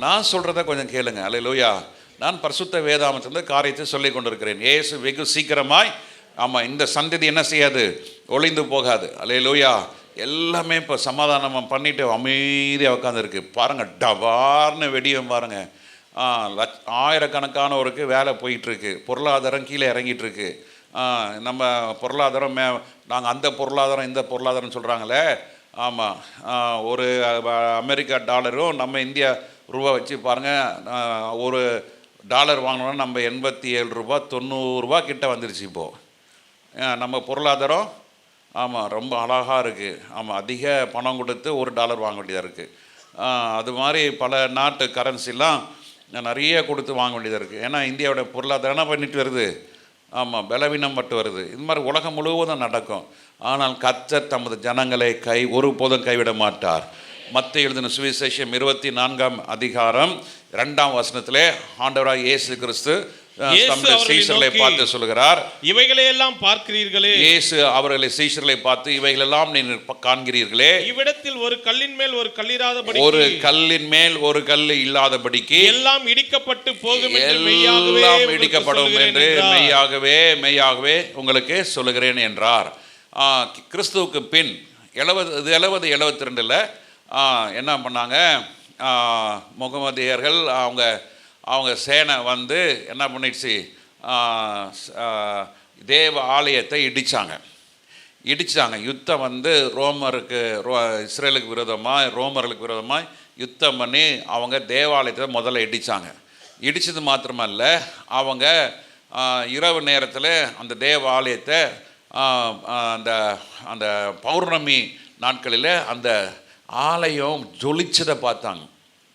நான் சொல்கிறத கொஞ்சம் கேளுங்க. அல்லேலூயா. நான் பரிசுத்த வேதாகமத்திலிருந்து காரியத்தை சொல்லி கொண்டிருக்கிறேன். இயேசு வெகு சீக்கிரமாய், ஆமாம், இந்த சந்ததி என்ன செய்யாது, ஒளிந்து போகாது. அல்லேலூயா. எல்லாமே இப்போ சமாதானம் பண்ணிட்டு அமைதியாக உட்காந்துருக்கு. பாருங்கள், டவார்னு வெடியும் பாருங்கள். ஆயிரக்கணக்கானவருக்கு வேலை போயிட்டுருக்கு. பொருளாதாரம் கீழே இறங்கிட்டுருக்கு. நம்ம பொருளாதாரம் நாங்கள் அந்த பொருளாதாரம் இந்த பொருளாதாரம் சொல்கிறாங்களே. ஆமாம், ஒரு அமெரிக்கா டாலரும் நம்ம இந்தியா ரூபா வச்சு பாருங்கள். ஒரு டாலர் வாங்கினோன்னா நம்ம 87 ரூபா 90 ரூபா கிட்ட வந்துருச்சு இப்போது. நம்ம பொருளாதாரம் ஆமாம் ரொம்ப அழகாக இருக்குது. ஆமாம், அதிக பணம் கொடுத்து ஒரு டாலர் வாங்க வேண்டியதாக இருக்குது. அது மாதிரி பல நாட்டு கரன்சிலாம் நிறைய கொடுத்து வாங்க வேண்டியதாக இருக்குது. ஏன்னா இந்தியாவோட பொருளாதாரம் என்ன பண்ணிட்டு வருது, ஆமாம், பலவீனம் பட்டு வருது. இது மாதிரி உலகம் முழுவதும் நடக்கும். ஆனால் கர்த்தர் தமது ஜனங்களை ஒருபோதும் கைவிட மாட்டார். மத்தேயு எழுதின சுவிசேஷம் 24ஆம் அதிகாரம் 2ஆம் வசனத்திலே ஆண்டவராகிய இயேசு கிறிஸ்து தம்முடைய சீஷர்களை பார்த்து சொல்கிறார், இவைகளையெல்லாம் பார்க்கிறீர்களே. இயேசு அவர்களை சீஷர்களை பார்த்து, இவைகளெல்லாம் நீங்கள் காண்கிறீர்களே, இவ்விடத்தில் ஒரு கல்லின் மேல் ஒரு கல்லிராதபடி, ஒரு கல்லின் மேல் ஒரு கல் இல்லாதபடிக்கு எல்லாம் இடிக்கப்பட்டு போகும் என்று எல்லாம் இடிக்கப்படும் என்று மெய்யாகவே உங்களுக்கு சொல்லுகிறேன் என்றார். கிறிஸ்துவுக்கு பின் 72 என்ன பண்ணாங்க, முகமதியர்கள் அவங்க சேனை வந்து என்ன பண்ணிடுச்சு, தேவ ஆலயத்தை இடித்தாங்க. யுத்தம் வந்து இஸ்ரேலுக்கு விரோதமாக ரோமர்களுக்கு விரோதமாக யுத்தம் பண்ணி அவங்க தேவாலயத்தை முதல்ல இடித்தாங்க. இடித்தது மாத்திரமல்ல, அவங்க இரவு நேரத்தில் அந்த தேவாலயத்தை அந்த பௌர்ணமி நாட்களில் அந்த ஆலயம் ஜொலிச்சதை பார்த்தாங்க.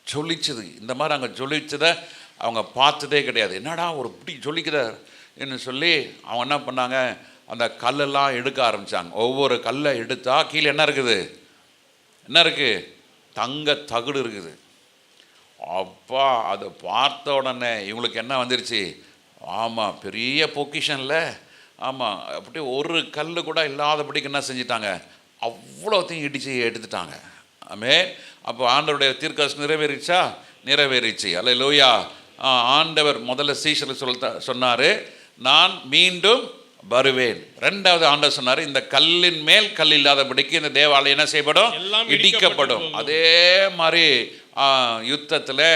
ஜொலிச்சது இந்த மாதிரி அங்கே ஜொலிச்சதை அவங்க பார்த்ததே கிடையாது. என்னடா ஒரு இப்படி ஜொலிக்குதுன்னு சொல்லி அவங்க என்ன பண்ணாங்க, அந்த கல்லெல்லாம் எடுக்க ஆரம்பித்தாங்க. ஒவ்வொரு கல்லை எடுத்தால் கீழே என்ன இருக்குது, தங்க தகுடு இருக்குது. அப்பா அதை பார்த்த உடனே இவங்களுக்கு என்ன வந்துருச்சு, ஆமாம், பெரிய பொக்கிஷனில், ஆமாம், அப்படியே ஒரு கல் கூட இல்லாதபடிக்கு என்ன செஞ்சிட்டாங்க, அவ்வளோத்தையும் இடித்து எடுத்துட்டாங்க. ஆமென். அப்போ ஆண்டவருடைய தீர்க்கதரிசனம் நிறைவேறிச்சு. அல்லேலூயா. ஆண்டவர் முதல்ல சீஷருக்கு சொன்னார், நான் மீண்டும் வருவேன். ரெண்டாவது ஆண்டவர் சொன்னார், இந்த கல்லின் மேல் கல் இல்லாதபடிக்கு இந்த தேவாலயம் என்ன செய்யப்படும், இடிக்கப்படும். அதே மாதிரி யுத்தத்தில்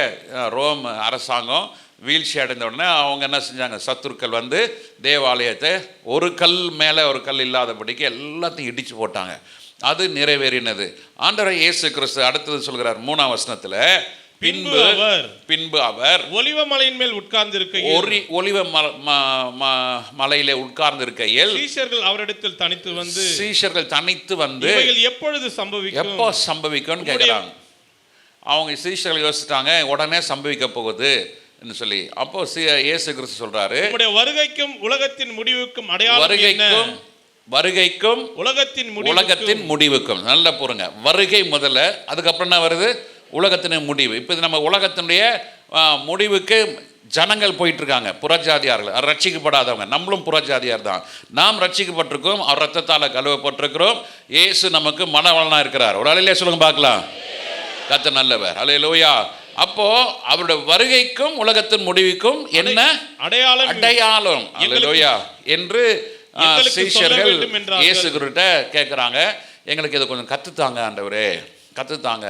ரோம் அரசாங்கம் வீழ்ச்சி அடைந்த உடனே அவங்க என்ன செஞ்சாங்க, சத்துருக்கள் வந்து தேவாலயத்தை ஒரு கல் மேலே ஒரு கல் இல்லாதபடிக்கு எல்லாத்தையும் இடித்து போட்டாங்க. அது நிறைவேறினது. ஆண்டவர் இயேசு கிறிஸ்து அடுத்தது சொல்கிறார் 3ஆம் வசனத்தில், பின்பு அவர் ஒலிவ மலையின் மேல் உட்கார்ந்திருக்கையில், ஒலிவ மலையிலே உட்கார்ந்திருக்கையில் சீஷர்கள் அவரிடத்தில் தனித்து வந்து எப்போ சம்பவிக்கும்னு கேட்குறாங்க. அவங்க சீஷர்கள் யோசிச்சிட்டாங்க, உடனே சம்பவிக்க போகுது சொல்லி. அப்போ இயேசு கிறிஸ்து சொல்றாரு, வருகைக்கும் உலகத்தின் முடிவுக்கும் அடையாளம், வருகைக்கும் உலகத்தின் முடிவுக்கும். நல்லா போறங்க, வருகை முதல்ல, அதுக்கப்புறம் என்ன வருது, உலகத்தின் முடிவு. இப்போ நம்ம உலகத்தினுடைய முடிவுக்கு ஜனங்கள் போயிட்டு இருக்காங்க, புறஜாதியார்கள், ரட்சிக்கப்படாதவங்க. நம்மளும் புறஜாதியார் தான். நாம் ரட்சிக்கப்பட்டிருக்கோம், அவர் ரத்தத்தால் கழுவப்பட்டிருக்கிறோம். இயேசு நமக்கு மனவளனா இருக்கிறார். ஒரு அலையிலே சொல்லுங்க பார்க்கலாம். கர்த்தர் நல்லவர். அல்லேலூயா. அப்போ அவருடைய வருகைக்கும் உலகத்தின் முடிவுக்கும் என்ன அடையாளம் அல்லேலூயா என்று சீஷர்கள் இயேசு கிட்ட கேட்குறாங்க. எங்களுக்கு இதை கொஞ்சம் கற்றுத்தாங்க ஆண்டவரே, கற்றுத்தாங்க.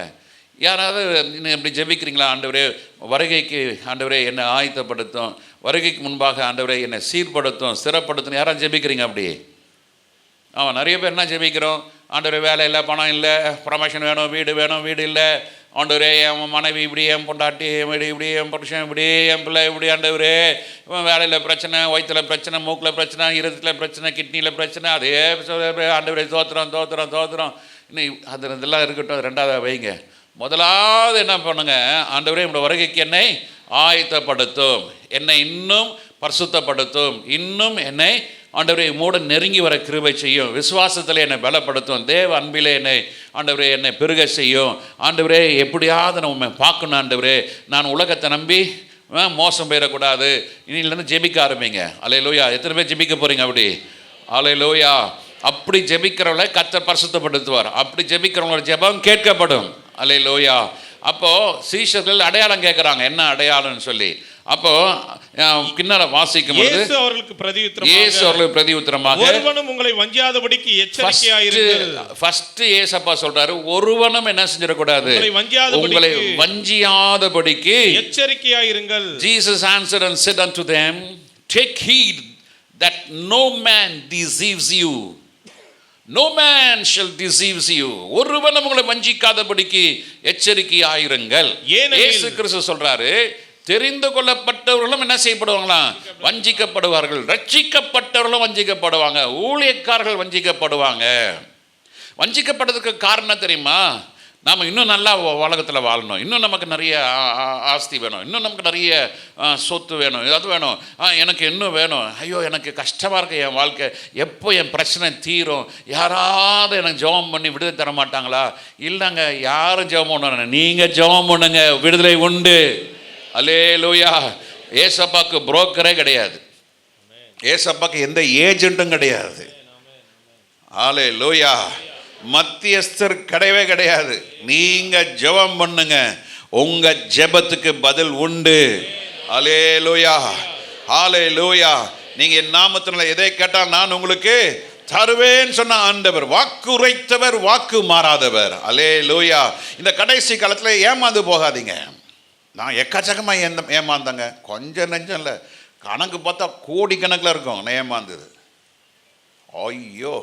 யாராவது இப்படி ஜெபிக்கிறீங்களா, ஆண்டவரே வருகைக்கு ஆண்டவரே என்னை ஆயத்தப்படுத்தும், வருகைக்கு முன்பாக ஆண்டவரே என்னை சீர்படுத்தும், ஸ்திரப்படுத்தும், யாராவது ஜெபிக்கிறீங்க அப்படி? ஆமாம், நிறைய பேர் என்ன ஜெபிக்கிறோம், ஆண்டவரே வேலை இல்லை, பணம் இல்லை, ப்ரமோஷன் வேணும், வீடு இல்லை, ஆண்டவரே என் மனைவி இப்படி, என் பொண்டாட்டி இப்படி, என் புருஷன் இப்படி, என் பிள்ளை இப்படி, ஆண்டவரே வேலையில் பிரச்சனை, வயிற்றில் பிரச்சனை, மூக்கில் பிரச்சனை, இருதயத்தில் பிரச்சனை, கிட்னியில் பிரச்சனை, அதே ஆண்டவரே தோத்திரம். இன்னும் அது இதெல்லாம் இருக்கட்டும், ரெண்டாவது வைங்க. முதலாவது என்ன பண்ணுங்க, ஆண்டவரே என்னோட வருகைக்கு என்னை ஆயத்தப்படுத்தும், என்னை இன்னும் பரிசுத்தப்படுத்தும், இன்னும் என்னை ஆண்டவரே மூட நெருங்கி வர கிருபை செய்யும், விசுவாசத்தில் என்னை பலப்படுத்தும், தேவ அன்பிலே என்னை ஆண்டவரே என்னை பெருக செய்யும். ஆண்டவரே எப்படியாவது நம்ம பார்க்கணும் ஆண்டவரே, நான் உலகத்தை நம்பி மோசம் போயிடக்கூடாது. இன்னிலேருந்து ஜெபிக்க ஆரம்பிங்க. அல்லேலூயா. எத்தனை பேர் ஜெபிக்க போகிறீங்க அப்படி? அல்லேலூயா. அப்படி ஜெபிக்கிறவங்களை கர்த்தர் பரிசுத்தப்படுத்துவார். அப்படி ஜெபிக்கிறவங்களோட ஜெபம் கேட்கப்படும். அல்லேலூயா. அப்போ சீஷர்கள் அடையாளம் கேட்குறாங்க, என்ன அடையாளம்னு சொல்லி. அப்போ பின்னால வாசிக்கும் பொழுது இயேசு அவர்களுக்கு பிரதியுத்தரமாக ஒருவனும் உங்களை வஞ்சியாதபடிக்கு எச்சரிக்கையாயிருங்கள். ஃபர்ஸ்ட் ஏசப்பா சொல்றாரு, ஒருவனும் என்ன செஞ்சிடக்கூடாது, உங்களை வஞ்சியாதபடிக்கு எச்சரிக்கையாயிருங்கள். Jesus answered and said unto them, take heed that no man deceives you. No man shall deceive you. ஒருவனும் உங்களை வஞ்சிக்காதபடிக்கு எச்சரிக்கையாயிருங்கள். இயேசு கிறிஸ்து சொல்றாரு, தெரிந்து கொள்ளப்பட்டவர்களும் என்ன செய்யப்படுவாங்களாம், வஞ்சிக்கப்படுவார்கள். ரட்சிக்கப்பட்டவர்களும் வஞ்சிக்கப்படுவாங்க. ஊழியக்காரர்கள் வஞ்சிக்கப்படுவாங்க. வஞ்சிக்கப்படுறதுக்கு காரணம் தெரியுமா? நாம் இன்னும் நல்லா உலகத்தில் வாழணும், இன்னும் நமக்கு நிறைய ஆஸ்தி வேணும், இன்னும் நமக்கு நிறைய சொத்து வேணும், ஏதாவது வேணும், எனக்கு இன்னும் வேணும், ஐயோ எனக்கு கஷ்டமாக இருக்கு என் வாழ்க்கை, எப்போ என் பிரச்சனை தீரும், யாராவது எனக்கு ஜெபம் பண்ணி விடுதலை தர மாட்டாங்களா? இல்லைங்க, யாரும் ஜெபம் பண்ணணும், நீங்கள் ஜெபம் பண்ணுங்க, விடுதலை உண்டு. அல்லேலூயா. ஏசப்பாக்கு புரோக்கரே கிடையாது, ஏசப்பாக்கு எந்த ஏஜென்ட்டும் கிடையாது. அல்லேலூயா. மத்தியஸ்தர் கிடையவே கிடையாது. நீங்க ஜெபம் பண்ணுங்க, உங்க ஜெபத்துக்கு பதில் உண்டு. அல்லேலூயா, அல்லேலூயா. நீங்க என் நாமத்தினால எதை கேட்டால் நான் உங்களுக்கு தருவேன் சொன்ன ஆண்டவர், வாக்கு உரைத்தவர், வாக்கு மாறாதவர். அல்லேலூயா. இந்த கடைசி காலத்தில் ஏமாந்து போகாதீங்க. நான் எக்கச்சக்கமாக ஏமாந்தங்க, கொஞ்சம் நெஞ்சம் இல்லை, கணக்கு பார்த்தா கோடிக்கணக்கில் இருக்கும் நான் ஏமாந்தது. ஐயோ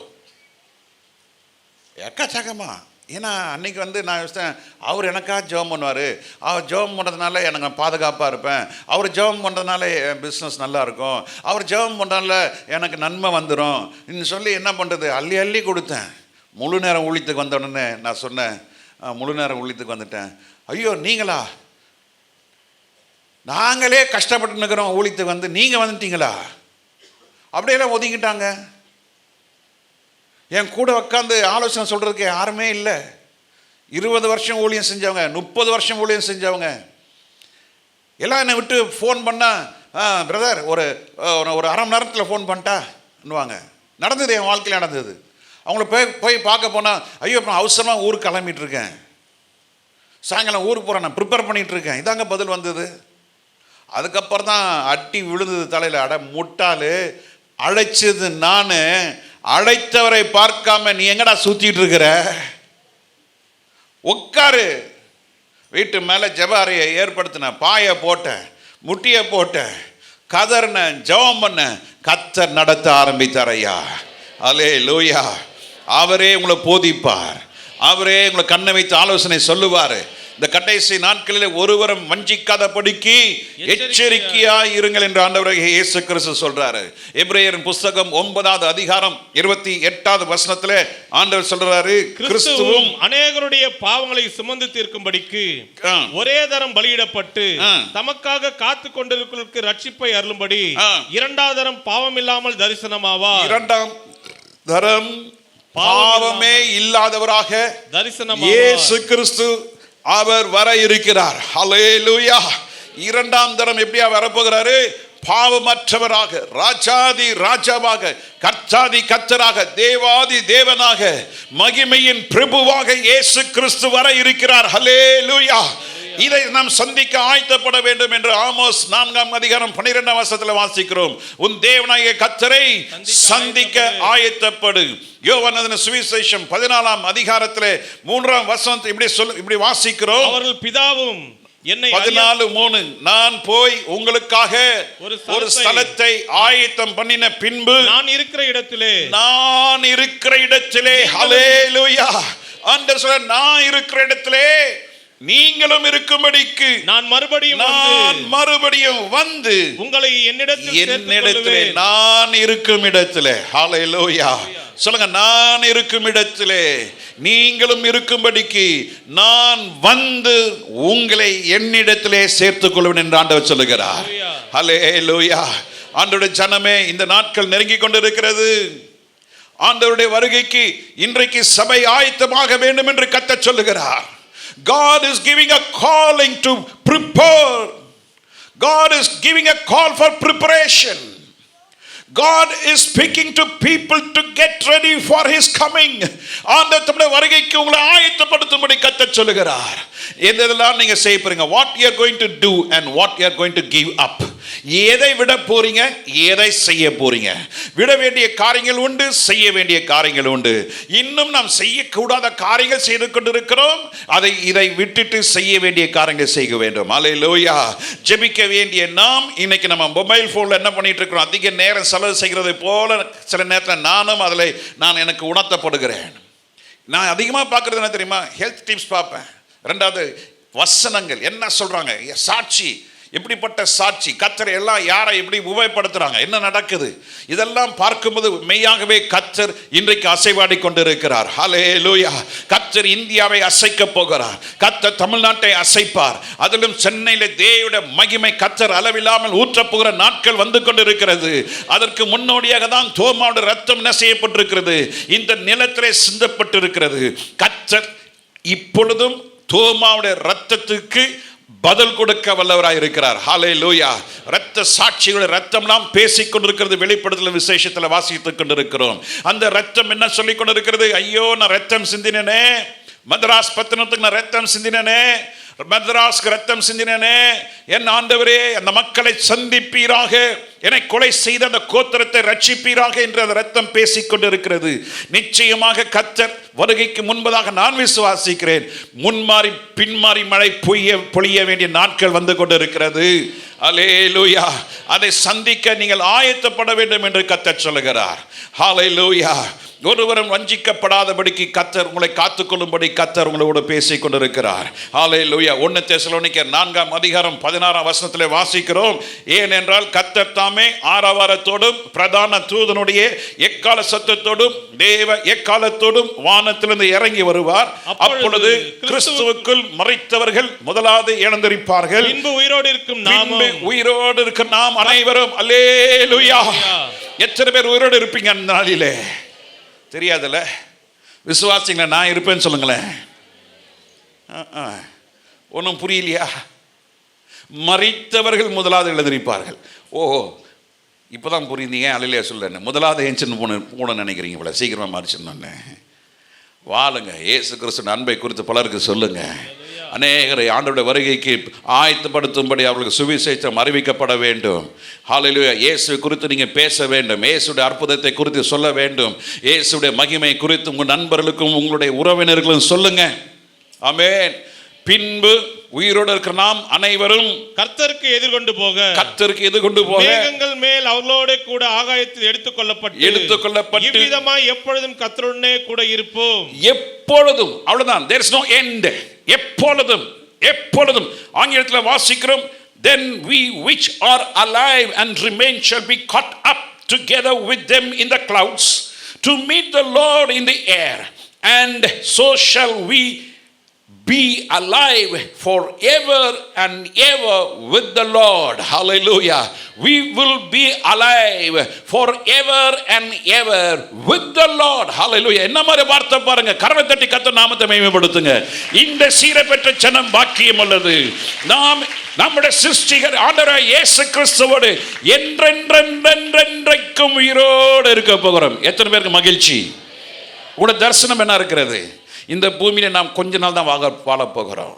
எக்கச்சக்கமா. ஏன்னா அன்றைக்கி நான் யோசித்தேன், அவர் எனக்காக ஜெபம் பண்ணுவார், அவர் ஜெபம் பண்ணுறதுனால எனக்கு பாதுகாப்பாக இருப்பேன், அவர் ஜெபம் பண்ணுறதுனால என் பிஸ்னஸ் நல்லாயிருக்கும், அவர் ஜெபம் பண்ணுறதுனால எனக்கு நன்மை வந்துடும் இன்னும் சொல்லி என்ன பண்ணுறது, அள்ளி அள்ளி கொடுத்தேன். முழு நேரம் ஊழியத்துக்கு வந்த உடனே நான் சொன்னேன், முழு நேரம் ஊழியத்துக்கு வந்துட்டேன். ஐயோ நீங்களா, நாங்களே கஷ்டப்பட்டு நிற்கிறோம், ஊழியத்துக்கு நீங்கள் வந்துட்டீங்களா? அப்படியெல்லாம் ஒதுங்கிட்டாங்க. என் கூட உட்காந்து ஆலோசனை சொல்கிறதுக்கு யாருமே இல்லை. 20 வருஷம் ஊழியம் செஞ்சவங்க, 30 வருஷம் ஊழியம் செஞ்சவங்க எல்லாம் என்னை விட்டு ஃபோன் பண்ணால், பிரதர் ஒரு ஒரு அரை மணி நேரத்தில் ஃபோன் பண்ணிட்டான்னுவாங்க. நடந்தது, என் வாழ்க்கையில் நடந்தது. அவங்கள போய் பார்க்க போனால், ஐயோ இப்போ அவசரமாக ஊருக்கு கிளம்பிகிட்ருக்கேன், சாயங்காலம் ஊருக்கு போகிறேன், நான் ப்ரிப்பேர் பண்ணிகிட்ருக்கேன். இதாங்க பதில் வந்தது. அதுக்கப்புறம் தான் அட்டி விழுந்தது தலையில். அட முட்டாள், அழைச்சது நான், அழைத்தவரை பார்க்காம நீ எங்கடா சுத்திட்டு இருக்கிற? உட்காரு. வீட்டு மேலே ஜெப அறையை ஏற்படுத்தின, பாயை போட்டேன், முட்டியை போட்டேன், கதறின, ஜெபம் பண்ண, கர்த்தர் நடத்த ஆரம்பித்தார். ஐயா அல்லேலூயா. அவரே உங்களை போதிப்பார், அவரே உங்களை கண்ணை வைத்து ஆலோசனை சொல்லுவார். இந்த கடைசி நாட்களில் ஒருவரும் வஞ்சிக்காதபடிக்கு எச்சரிக்கையாய் இருங்கள் என்று ஆண்டவராகிய இயேசு கிறிஸ்து சொல்றாரு. எபிரேயரின் புத்தகம் 9வது அதிகாரம் 28வது வசனத்திலே ஆண்டவர் சொல்றாரு, கிறிஸ்துவும் அநேகருடைய பாவங்களை சுமந்து தீர்க்கும்படிக்கு ஒரே தரம் பலியிடப்பட்டு தமக்காக காத்து கொண்டிருக்கிறவர்களுக்கு ரட்சிப்பை அருளும்படி 2வது தரம் பாவம் இல்லாமல் தரிசனமாவார். 2ஆம் தரம் பாவமே இல்லாதவராக தரிசனமாவார் இயேசு கிறிஸ்து அவர் வர இருக்கிறார். ஹல்லேலூயா. 2ஆம் தரம் எப்படியா வரப்போகிறாரு? பாவமற்றவராக, ராஜாதி ராஜாவாக, கர்த்தாதி கர்த்தராக, தேவாதி தேவனாக, மகிமையின் பிரபுவாக இயேசு கிறிஸ்து வர இருக்கிறார். ஹல்லேலூயா. இதை நாம் சந்திக்க ஆயத்தப்பட வேண்டும் என்று ஆமோஸ் 4ஆம் அதிகாரம் 12ஆம் வசனத்தில் வாசிக்கிறோம். உன் தேவனாகிய கர்த்தரை சந்திக்க ஆயத்தப்படு. யோவான் சுவிசேஷம் 14ஆம் அதிகாரத்திலே 3ஆம் வசனத்தை இப்படி வாசிக்கிறோம். அவர்கள் பிதாவும் என்னை 14:3 நான் போய் உங்களுக்காக ஒரு ஸ்தலத்தை ஆயத்தம் பண்ணின பின்பு நான் இருக்கிற இடத்திலே ஹல்லேலூயா. ஆண்டவர் சொல்றார், நான் இருக்கிற இடத்திலே நீங்களும் இருக்கும்படிக்கு நான் மறுபடியும் வந்து உங்களை என்னிடத்திலே நான் இருக்கும் இடத்திலே, ஹல்லேலூயா சொல்லுங்க, நான் இருக்கும் இடத்திலே நீங்களும் இருக்கும்படிக்கு நான் வந்து உங்களை என்னிடத்திலே சேர்த்துக் கொள்வேன் என்று ஆண்டவர் சொல்லுகிறார். ஹல்லேலூயா. ஆண்டவருடைய ஜனமே, இந்த நாட்கள் நெருங்கி கொண்டிருக்கிறது. ஆண்டவருடைய வருகைக்கு இன்றைக்கு சபை ஆயத்தமாக வேண்டும் என்று கர்த்தர் சொல்லுகிறார். God is giving a calling to prepare. God is giving a call for preparation. God is speaking to people to get ready for his coming. ஆண்டவர் தம்முடைய வருகைக்கு உங்களை ஆயத்தப்படுத்தும்படி கர்த்தர் சொல்லுகிறார். எதெல்லாம் நீங்க செய்ய போறீங்க, what you are going to do and what you are going to give up. எதை விட போறீங்க, எதை செய்ய போறீங்க. விட வேண்டிய காரியங்கள் உண்டு, செய்ய வேண்டிய காரியங்கள் உண்டு. இன்னும் நாம் செய்யக்கூடாத காரியங்கள் செய்து கொண்டிருக்கிறோம். இதை விட்டுட்டு செய்ய வேண்டிய காரியங்கள் செய்ய வேண்டும். அல்லேலூயா. ஜெபிக்க வேண்டிய நாம் இன்னைக்கு நம்ம மொபைல் போன்ல என்ன பண்ணிட்டு இருக்கிறோம், அதிக நேரம் செலவு செய்கிறது போல சில நேரத்தில் நான் எனக்கு உணர்த்தப்படுகிறேன். நான் அதிகமாக பார்க்கறது என்ன தெரியுமா, ஹெல்த் டிப்ஸ் பார்ப்பேன். ரெண்டாவது வசனங்கள் என்ன சொல்றாங்க, சாட்சி, எப்படிப்பட்ட சாட்சி, கர்த்தர் எல்லாம் யாரை எப்படி உபயோகப்படுத்துறாங்க, என்ன நடக்குது, இதெல்லாம் பார்க்கும்போது மெய்யாகவே கர்த்தர் இன்றைக்கு அசைவாடி கொண்டிருக்கிறார். ஹல்லேலூயா. கர்த்தர் இந்தியாவை அசைக்க போகிறார். கர்த்தர் தமிழ்நாட்டை அசைப்பார். அதிலும் சென்னையில தேவனுடைய மகிமை கர்த்தர் அளவில்லாமல் ஊற்றப் போகிற நாட்கள் வந்து கொண்டிருக்கிறது. அதற்கு முன்னோடியாக தான் தோமாவுடைய ரத்தம் என்ன செய்யப்பட்டிருக்கிறது, இந்த நிலத்திலே சிந்தப்பட்டிருக்கிறது. கர்த்தர் இப்பொழுதும் தோமாவுடைய ரத்தத்துக்கு பதில் கொடுக்க வல்லவராய் இருக்கிறார். ஹல்லேலூயா. இரத்த சாட்சிகளுடைய இரத்தம்லாம் பேசிக் கொண்டிருக்கிறது. வெளிப்படுத்தல் விசேஷத்தில் வாசித்துக் கொண்டிருக்கிறோம். அந்த இரத்தம் என்ன சொல்லிக் கொண்டிருக்கிறது, ஐயோ நான் ரத்தம் சிந்தினேனே, மதராஸ் பட்டணத்துக்கு நான் ரத்தம் சிந்தினேனே, மதராஸ்க்கு ரத்தம் சிந்தினேனே, என் ஆண்டவரே அந்த மக்களை சந்திப்பீராக, என்னை கொலை செய்த அந்த கோத்திரத்தை ரட்சிப்பீராக என்று அந்த ரத்தம் பேசிக் கொண்டிருக்கிறது. நிச்சயமாக கர்த்தர் வருகைக்கு முன்பதாக நான் விசுவாசிக்கிறேன், முன்மாறி பின்மாறி மழை பொழிய வேண்டிய நாட்கள் வந்து கொண்டிருக்கிறது. அல்லேலூயா. அதை சந்திக்க நீங்கள் ஆயத்தப்பட வேண்டும் என்று கர்த்தர் சொல்லுகிறார். ஹல்லேலூயா. ஒருவரும் வஞ்சிக்கப்படாதபடிக்கு கர்த்தர் உங்களை காத்துக்கொள்ளும்படி கர்த்தர் உங்களோடு பேசிக் கொண்டிருக்கிறார். ஹல்லேலூயா. 1 தெசலோனிக்கர் 4:16 வாசிக்கிறோம். ஏனென்றால் கர்த்தர் தாமே ஆரவாரத்தோடும் பிரதான தூதனுடைய எக்கால சத்தத்தோடும் தேவ எக்காலத்தோடும் வானத்திலிருந்து இறங்கி வருவார். அப்பொழுது கிறிஸ்துவுக்குள் மரித்தவர்கள் முதலாவது எழுந்திருப்பார்கள். பின்பு உயிரோடு இருக்கும் நாம் அனைவரும் அல்லேலூயா. எத்தனை பேர் உயிரோடு இருப்பீங்க அந்த நாளிலே தெரியாதுல்ல. விசுவாசிங்களா, நான் இருப்பேன்னு சொல்லுங்களேன். ஒன்றும் புரியலையா? மரித்தவர்கள் முதலாவது எழுந்திருப்பார்கள். ஓஹோ, இப்போதான் புரியுந்தீங்க. அல்லையா சொல்ல முதலாவது ஏஞ்சின்னு போன நினைக்கிறீங்க போல, சீக்கிரமாக மறிச்சிடணுன்னு. வாழுங்க. இயேசு கிறிஸ்துவின் அன்பை குறித்து பலருக்கு சொல்லுங்க. அநேகரை ஆண்டவருடைய வருகைக்கு ஆயத்தப்படுத்தும்படி அவர்களுக்கு சுவிசேஷம் அறிவிக்கப்பட வேண்டும். ஹல்லேலூயா. இயேசு குறித்து நீங்கள் பேச வேண்டும். இயேசுடைய அற்புதத்தை குறித்து சொல்ல வேண்டும். இயேசுடைய மகிமை குறித்து உங்கள் நண்பர்களுக்கும் உங்களுடைய உறவினர்களும் சொல்லுங்க. ஆமென். பின்பு உயிரோடு இருக்கிற நாம் அனைவரும் கர்த்தருக்கு எதிர்கொண்டு போக மேகங்கள் மேல் அவர்களோட கூட ஆகாயத்தில் எடுத்துக்கொள்ளப்பட்டு இவ்விதமாய் எப்பொழுதும் கர்த்தருடனே கூட இருப்போம். எப்பொழுதும். அவ்வளவுதான். there is no end. எப்பொழுதும் ஆங்கிலத்தில் வாசிக்கிறோம், then we which are alive and remain shall be caught up together with them in the clouds to meet the Lord in the air, and so shall we be alive forever and ever with the Lord. Hallelujah. We will be alive forever and ever with the Lord. Hallelujah. என்ன மாதிரி வார்த்தை பாருங்க. கரவை தட்டி கர்த்தர் நாமத்தை மகிமைப்படுத்துங்க. இந்த சீரை பெற்ற ஜனம் பாக்கியம் உள்ளது. நாம் நம்முடைய சிருஷ்டிகர் ஆண்டவராகிய இயேசு கிறிஸ்துவோடு என்றென்றைக்கும் உயிரோடு இருக்க போகிறோம். எத்தனை பேருக்கு மகிழ்ச்சி? உங்களுடைய தரிசனம் என்ன இருக்கிறது? இந்த பூமியில நாம் கொஞ்ச நாள் தான் வாழ போகிறோம்.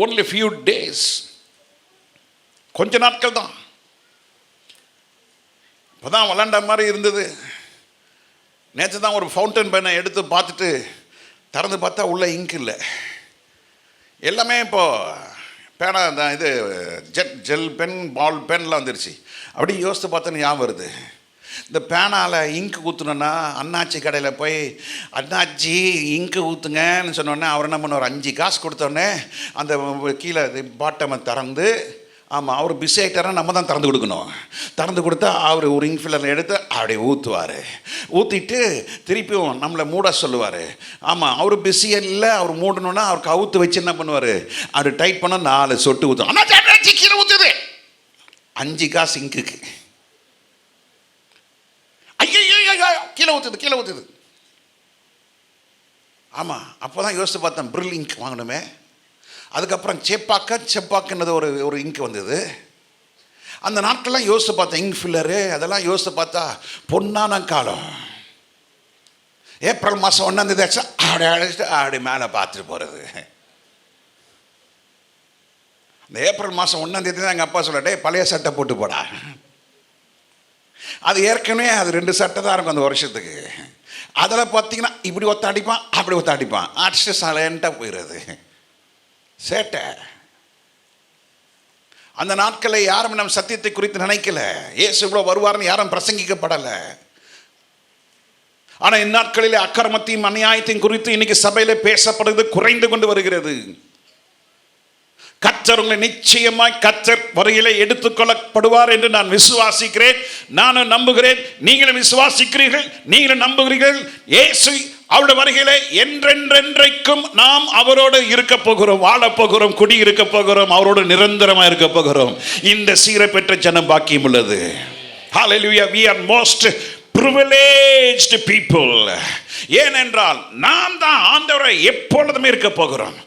only few days, கொஞ்ச நாட்கள் தான். இப்போதான் விளாண்ட மாதிரி இருந்தது. நேற்று தான் ஒரு ஃபவுண்டன் பெனை எடுத்து பார்த்துட்டு திறந்து பார்த்தா உள்ள இங்க் இல்லை. எல்லாமே இப்போ பேனா தான், இது ஜெல் பென், பால் பென்லாம் வந்துருச்சு. அப்படி யோசித்து பார்த்தோன்னு ஞாபகம் வருது, இந்த பேனால் இங்கு ஊற்றுனோன்னா அண்ணாச்சி கடையில் போய் அண்ணாச்சி இங்கு ஊற்றுங்கன்னு சொன்னோடனே அவர் என்ன பண்ணுவார், 5 காசு கொடுத்தோடனே அந்த கீழே பாட்டமை திறந்து, ஆமாம் அவர் பிஸி ஆகிட்டாரா நம்ம தான் திறந்து கொடுக்கணும். திறந்து கொடுத்தா அவர் ஒரு இங்க் ஃபில்லர் எடுத்து அப்படியே ஊற்றுவார். ஊற்றிட்டு திருப்பியும் நம்மளை மூட சொல்லுவார். ஆமாம் அவர் பிஸியாக இல்லை, அவர் மூடணுன்னா அவருக்கு அவுத்து வச்சு என்ன பண்ணுவார், அவர் டைட் பண்ண 4 சொட்டு ஊற்றும். அண்ணாச்சி கீழே ஊற்றுது, 5 காசு இங்குக்கு. கீழே ஊற்றுது. ஆமாம், அப்போ தான் யோசித்து பார்த்தேன், பிரில் இங்க் வாங்கணுமே. அதுக்கப்புறம் செப்பாக்குன்னது ஒரு இங்க் வந்தது. அந்த நாட்கள்லாம் யோசித்து பார்த்தேன், இங்க் ஃபில்லரு அதெல்லாம் யோசித்து பார்த்தா பொன்னான காலம். ஏப்ரல் மாதம் 1ஆம் தேதி ஆச்சு, அப்படி அழைச்சிட்டு அப்படி மேலே பார்த்துட்டு போகிறது. இந்த ஏப்ரல் மாதம் 1ஆம் தேதி தான் எங்கள் அப்பா சொல்லிட்டே பழைய சட்டை போட்டு போடா. அது ஏற்கனவே அது 2 சட்டை தான் இருக்கும் அந்த வருஷத்துக்கு. அதில் பார்த்தீங்கன்னா இப்படி ஒத்த அடிப்பான், அப்படி ஒத்த அடிப்பான், அடிச்சு சலையன்ட்டாக போயிடுறது சேட்டை. அந்த நாட்களில் யாரும் நம் சத்தியத்தை குறித்து நினைக்கல. இயேசு இவ்வளோ வருவார்னு யாரும் பிரசங்கிக்கப்படலை. ஆனால் இந்நாட்களில் அக்கிரமத்தையும் அநியாயத்தையும் குறித்து இன்னைக்கு சபையில் பேசப்படுவது குறைந்து கொண்டு வருகிறது. கர்த்தர் உங்களை நிச்சயமாய் கர்த்தர் வருகையிலே எடுத்துக்கொள்ளப்படுவார் என்று நான் விசுவாசிக்கிறேன். நானும் நம்புகிறேன், நீங்களும் விசுவாசிக்கிறீர்கள், நீங்களும் நம்புகிறீர்கள். இயேசு அவருடைய வருகையிலே என்றென்றைக்கும் நாம் அவரோடு இருக்க போகிறோம், வாழ போகிறோம், குடி இருக்க போகிறோம், அவரோடு நிரந்தரமாக இருக்க போகிறோம். இந்த சீரை பெற்ற ஜனம் பாக்கியம் உள்ளது. Hallelujah, we are most privileged people. ஏனென்றால் நாம் தான் ஆண்டவரை எப்பொழுதுமே இருக்க போகிறோம்.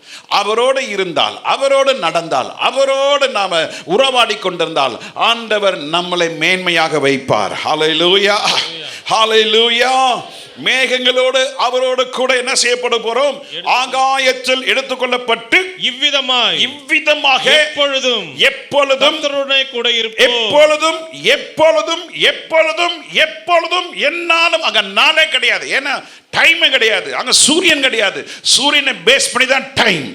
அவரோடு இருந்தால், அவரோடு நடந்தால், அவரோடு நாம உறவாடி கொண்டிருந்தால் ஆண்டவர் நம்மளை மேன்மையாக வைப்பார். ஹல்லேலூயா, ஹல்லேலூயா. மேகங்களோடு அவரோடு கூட என்ன செய்யப்பட போறோம்? ஆகாயத்தில் எடுத்துக்கொள்ளப்பட்டு இவ்விதமாக எப்பொழுதும் கூட இருப்போம். எப்பொழுதும் எப்பொழுதும் எப்பொழுதும் எப்பொழுதும் என்னாலும். அங்க நாளே கிடையாது, ஏன்னா டைம் கிடையாது, அங்க சூரியன் கிடையாது. சூரியனை பேஸ் பண்ணி தான் டைம்.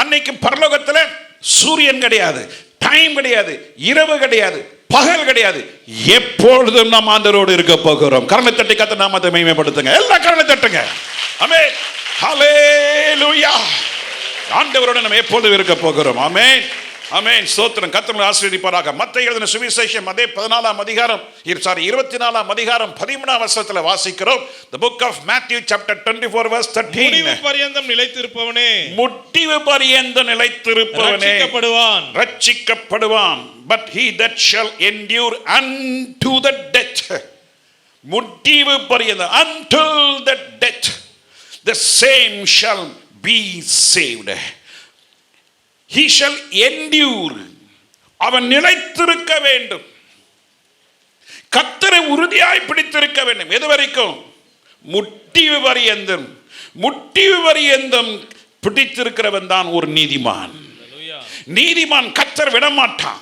அன்னைக்கு பரலோகத்தில் சூரியன் கிடையாது, டைம் கிடையாது, இரவு கிடையாது, பகல் கிடையாது. எப்பொழுதும் நாம் ஆண்டவரோடு இருக்க போகிறோம். கரங்களை தட்டி கர்த்தர் நாமத்தை மகிமைப்படுத்துங்க. எல்லா கரங்களை தட்டுங்க. ஆமென், ஹல்லேலூயா. ஆண்டவரோடு நாம் எப்பொழுதும் இருக்க போகிறோம். ஆமென், ஆமென். ஸ்தோத்திரம். கர்த்தர் ஆசீர்வதிப்பாராக. மத்தேயு எழுதின சுவிசேஷம் அதே 24ஆம் அதிகாரம் 24ஆம் அதிகாரம் 13ஆம் வசனத்தில் வாசிக்கிறோம். The book of Matthew chapter 24 verse 13. முடிவு பரியந்தம் நிலைத்திருப்பவனே, முடிவு பரியந்தம் நிலைத்திருப்பவனே ரட்சிக்கப்படுவான். But he that shall endure unto the death, முடிவு பரியந்தம், until the death, the same shall be saved. He shall endure. அவன் நிலைத்திருக்க வேண்டும். கர்த்தரை உறுதியாய் பிடித்திருக்க வேண்டும். எது வரைக்கும்? முடிவு பரியந்தம். முடிவு பரியந்தம் பிடித்திருக்கிறவன் தான் ஒரு நீதிமான். நீதிமான் கர்த்தர் விடமாட்டான்.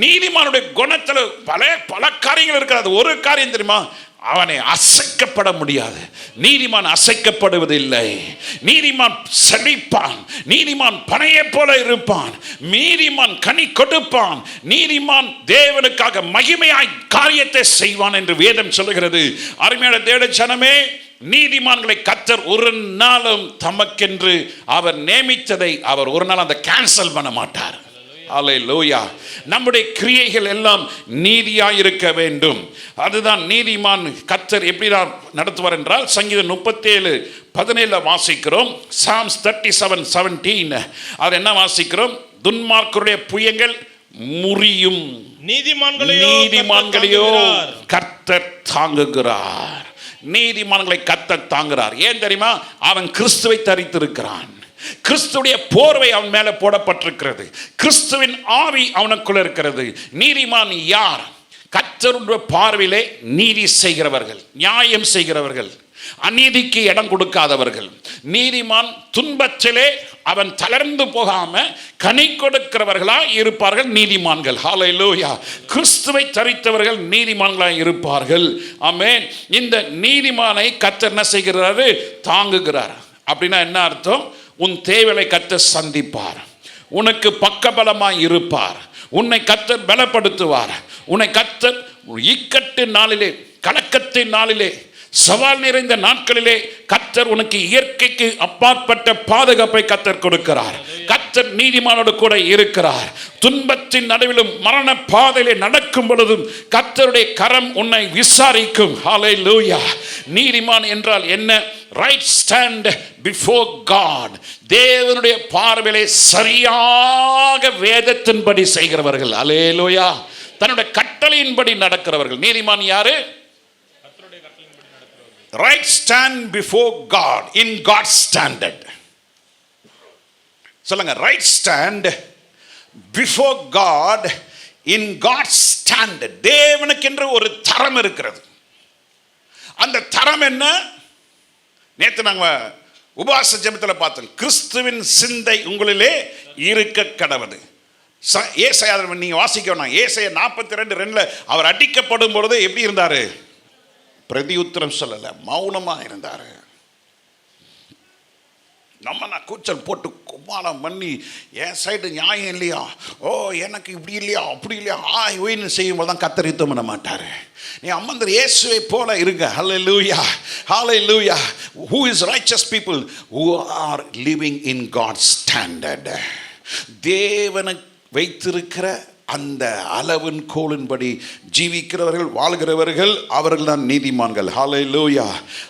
நீதிமானுடைய குணத்தில் பல காரியங்கள் இருக்கிறது. ஒரு காரியம் தெரியுமா? அவனை அசைக்கப்பட முடியாது. நீதிமான் அசைக்கப்படுவதில்லை. நீதிமான் செழிப்பான். நீதிமான் பனையை போல இருப்பான். நீதிமான் கனி கொடுப்பான். நீதிமான் தேவனுக்காக மகிமையாய் காரியத்தை செய்வான் என்று வேதம் சொல்லுகிறது. அருமையான தேவ ஜனமே, நீதிமான்களை கர்த்தர் ஒரு நாளும் தமக்கென்று அவர் நியமித்ததை அவர் ஒரு நாள் அந்த கேன்சல் பண்ண மாட்டார். அல்லேலூயா. நம்முடைய கிரியைகள் எல்லாம் நீதியாய் இருக்க வேண்டும். அதுதான் நீதிமான் கர்த்தர் எப்படி நடத்துவார் என்றால், சங்கீதம் 37:17 வாசிக்கிறோம். Psalms 37:17 அது என்ன வாசிக்கிறோம்? துன்மார்க்கருடைய புயங்கள் முறியும், நீதிமான்களையோ கர்த்தர் தாங்குகிறார். நீதிமான்களை கர்த்தர் தாங்குகிறார். ஏன் தெரியுமா? அவன் கிறிஸ்துவை தரித்திருக்கிறான். கிறிஸ்துடைய போர்வை அவன் மேல போடப்பட்டிருக்கிறது. கிறிஸ்துவின் ஆவி அவனுக்குள்ள இருக்கிறது. நீதிமான் யார்? கர்த்தருடைய பார்வையிலே நீதி செய்கிறவர்கள், நியாயம் செய்கிறவர்கள், அநீதிக்கு இடம் கொடுக்காதவர்கள். நீதிமான் துன்பத்திலே அவன் தளர்ந்து போகாம கனி கொடுக்கிறவர்களாய் இருப்பார்கள் நீதிமான்கள். ஹல்லேலூயா. கிறிஸ்துவை தரித்தவர்கள் நீதிமான்களாய் இருப்பார்கள். ஆமென். இந்த நீதிமானை கர்த்தர் என்ன செய்கிறாரு? தாங்குகிறார். அப்படின்னா என்ன அர்த்தம்? உன் தேவையை கர்த்தர் சந்திப்பார். உனக்கு பக்கபலமாய் இருப்பார். உன்னை கர்த்தர் பலப்படுத்துவார். உன்னை கர்த்தர் இக்கட்டு நாளிலே, கலக்கத்தின் நாளிலே, சவால் நிறைந்த நாட்களிலே கர்த்தர் உனக்கு இயற்கைக்கு அப்பாற்பட்ட பாதுகாப்பை கர்த்தர் கொடுக்கிறார். கர்த்தர் நீதிமானோடு கூட இருக்கிறார். துன்பத்தின் நடுவிலும் மரண பாதையிலே நடக்கும் பொழுதும் கர்த்தருடைய கரம் உன்னை விசாரிக்கும். ஹல்லேலூயா. நீதிமான் என்றால் என்ன? Right stand before God. தேவனுடைய பார்வையிலே சரியாக வேதத்தின்படி செய்கிறவர்கள். ஹல்லேலூயா. தன்னுடைய கட்டளையின்படி நடக்கிறவர்கள். நீதிமான் யாரு? Right stand before God in God's standard. சொல்லுங்க, right stand before God in God's standard. தேவனுக்கென்று ஒரு தரம் இருக்கிறது. அந்த தரம் என்ன? நேற்று நாங்க உபவாச ஜெபத்தில் பார்த்தோம். கிறிஸ்துவின் சிந்தை உங்களிலே இருக்க கடவுது. ஏசாயா நீங்க வாசிக்கணும். ஏசாயா 42:2 அவர் அடிக்கப்படும் பொழுது எப்படி இருந்தாரு? பிரதி உத்தரம் சொல்லல, மௌனமா இருந்தாரு. நான் கூச்சல் போட்டு கும்மாளம் பண்ணி என் சைடு நியாயம் இல்லையா, ஓ எனக்கு இப்படி இல்லையா அப்படி இல்லையா ஒயின்னு செய்யும்போது தான் கர்த்தர் யுத்தம் பண்ண மாட்டார். நீ அம்மந்தர் இயேசுவை போல இருங்க. ஹல்லேலூயா, ஹல்லேலூயா. Who is righteous people? Who are living in God's standard. தேவனை வைத்திருக்கிற அந்த அளவின் கோலின்படி ஜீவிக்கிறவர்கள், வாழ்கிறவர்கள், அவர்கள் தான் நீதிமான்கள். ஹல்லேலூயா,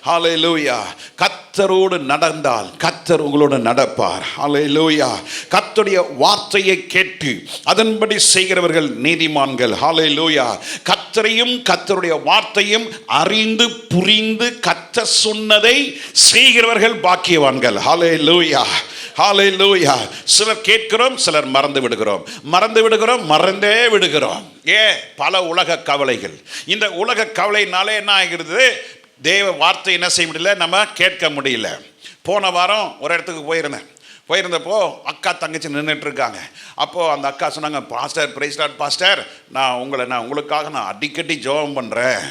ஹல்லேலூயா. கர்த்தரோடு நடந்தால் கர்த்தர் உங்களோடு நடப்பார். ஹல்லேலூயா. கர்த்தருடைய வார்த்தையை கேட்டு அதன்படி செய்கிறவர்கள் நீதிமான்கள். ஹல்லேலூயா. கர்த்தரையும் கர்த்தருடைய வார்த்தையும் அறிந்து புரிந்து கர்த்தர் சொன்னதை செய்கிறவர்கள் பாக்கியவான்கள். ஹல்லேலூயா, ஹல்லேலூயா. சிலர் கேட்கிறோம், சிலர் மறந்து விடுகிறோம், மறந்தே விடுகிறோம். பல உலக கவலைகள். இந்த உலக கவலைனாலே என்ன ஆகிறது? தேவ வார்த்தை என்ன செய்ய முடியல, நம்ம கேட்க முடியல. போன வாரம் ஒரு இடத்துக்கு போயிருந்தப்போ அக்கா தங்கச்சி நின்றுட்டு இருக்காங்க. அப்போது அந்த அக்கா சொன்னாங்க, பாஸ்டர், பிரைஸ் லார்ட் பாஸ்டர், நான் உங்களுக்காக நான் அடிக்கடி ஜெபம் பண்ணுறேன்.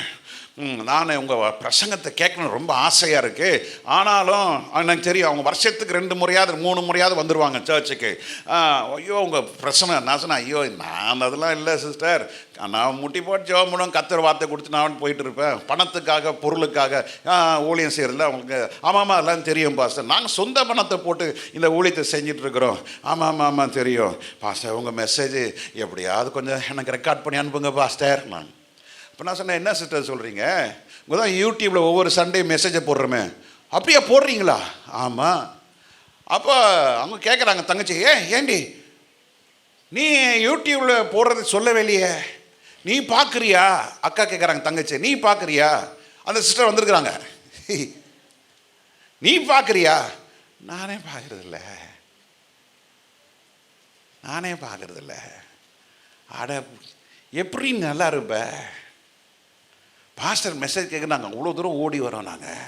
நான் உங்கள் பிரசங்கத்தை கேட்கணும் ரொம்ப ஆசையாக இருக்குது. ஆனாலும் எனக்கு தெரியும் அவங்க வருஷத்துக்கு 2 முறையாவது 3 முறையாவது வந்துடுவாங்க சர்ச்சுக்கு. ஐயோ உங்கள் பிரச்சனை. நான் சொன்னேன், ஐயோ நான் அதெல்லாம் இல்லை சிஸ்டர், நான் முட்டி போட்டு ஜெபம் பண்ணுவேன், கர்த்தர் வார்த்தை கொடுத்து நான் போயிட்டு இருப்பேன். பணத்துக்காக பொருளுக்காக ஊழியம் செய்கிறதில்ல அவங்களுக்கு. ஆமாம்மா அதெல்லாம் தெரியும் பாஸ்டர், நாங்கள் சொந்த பணத்தை போட்டு இந்த ஊழியத்தை செஞ்சிட்ருக்குறோம். ஆமாம் தெரியும் பாஸ்டர், உங்கள் மெசேஜ் எப்படியாவது கொஞ்சம் எனக்கு ரெக்கார்ட் பண்ணி அனுப்புங்க பாஸ்டர். இப்போ நான் சொன்னேன், என்ன சிஸ்டர் சொல்கிறீங்க? உங்கள் தான் யூடியூப்பில் ஒவ்வொரு சண்டே மெசேஜை போடுறோமே. அப்படியா போடுறீங்களா? ஆமாம். அப்போ அவங்க கேட்குறாங்க தங்கச்சி, ஏண்டி நீ யூடியூப்பில் போடுறது சொல்லவே இல்லையே, நீ பார்க்குறியா? அக்கா கேட்குறாங்க தங்கச்சி, நீ பார்க்குறியா? அந்த சிஸ்டர் வந்திருக்குறாங்க, நீ பார்க்குறியா? நானே பார்க்குறதில்ல. அட எப்படி நல்லா இருப்ப பாஸ்டர் மெசேஜ் கேட்குறாங்க, அவ்வளோ தூரம் ஓடி வரோம் நாங்கள்.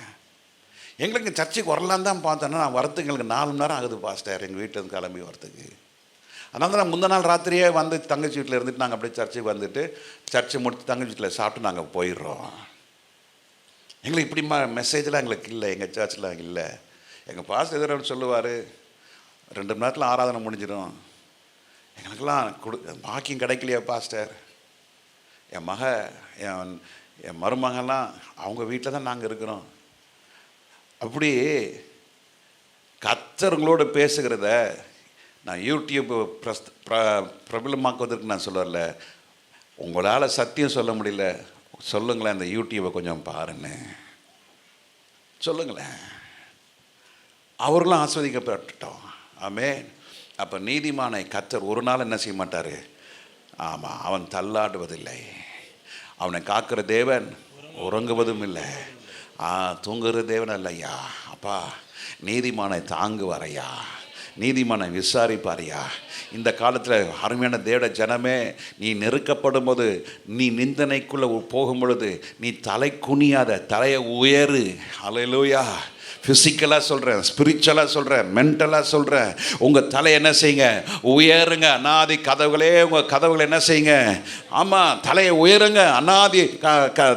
எங்களுக்கு சர்ச்சுக்கு வரலான்னு தான் பார்த்தோன்னா நான் வரத்துக்கு எங்களுக்கு 4 மணி நேரம் ஆகுது பாஸ்டர் எங்கள் வீட்டிலேருந்து கிளம்பி வரத்துக்கு. அதனால தான் நான் முந்தின நாள் ராத்திரியே வந்து தங்கச்சி வீட்டில் இருந்துட்டு நாங்கள் அப்படியே சர்ச்சுக்கு வந்துட்டு சர்ச்சை முடித்து தங்கச்சி வீட்டில் சாப்பிட்டு நாங்கள் போயிடுறோம். எங்களுக்கு இப்படி மெசேஜெலாம் எங்களுக்கு இல்லை, எங்கள் சர்ச்சில் இல்லை. எங்கள் பாஸ்டர் எதிர சொல்லுவார், 2 மணி நேரத்தில் ஆராதனை முடிஞ்சிடும். எங்களுக்கெல்லாம் பாக்கியம் கிடைக்கலையா பாஸ்டர்? என் மருமகெல்லாம் அவங்க வீட்டில் தான் நாங்கள் இருக்கிறோம். அப்படி கர்த்தர்களோடு பேசுகிறத நான் யூடியூப் பிரபலமாக்குவதற்கு நான் சொல்லல. உங்களால் சத்தியம் சொல்ல முடியல, சொல்லுங்களேன் இந்த யூடியூப்பை கொஞ்சம் பாருன்னு சொல்லுங்களேன். அவர்களும் ஆஸ்வதிக்கப்பட்டுட்டோம். ஆமென். அப்போ நீதிமானை கர்த்தர் ஒரு நாள் என்ன செய்ய மாட்டார்? ஆமாம், அவன் தள்ளாடுவதில்லை. அவனை காக்கிற தேவன் உறங்குவதும் இல்லை, தூங்குகிற தேவன் அல்லையா. அப்பா நீதிமானை தாங்குவாரையா, நீதிமானை விசாரிப்பாரையா. இந்த காலத்தில் அருமையான தேவ ஜனமே, நீ நெருக்கப்படும் போது, நீ நிந்தனைக்குள்ளே போகும் பொழுது நீ தலை குனியாத, தலையை உயரு. ஹல்லேலூயா. ஃபிசிக்கலாக சொல்கிறேன், ஸ்பிரிச்சுவலாக சொல்கிறேன், மென்டலாக சொல்கிறேன். உங்கள் தலை என்ன செய்யுங்க? உயருங்க. அநாதி கதவுகளே உங்கள் கதவுகளை என்ன செய்யுங்க? ஆமாம், தலையை உயருங்க. அநாதி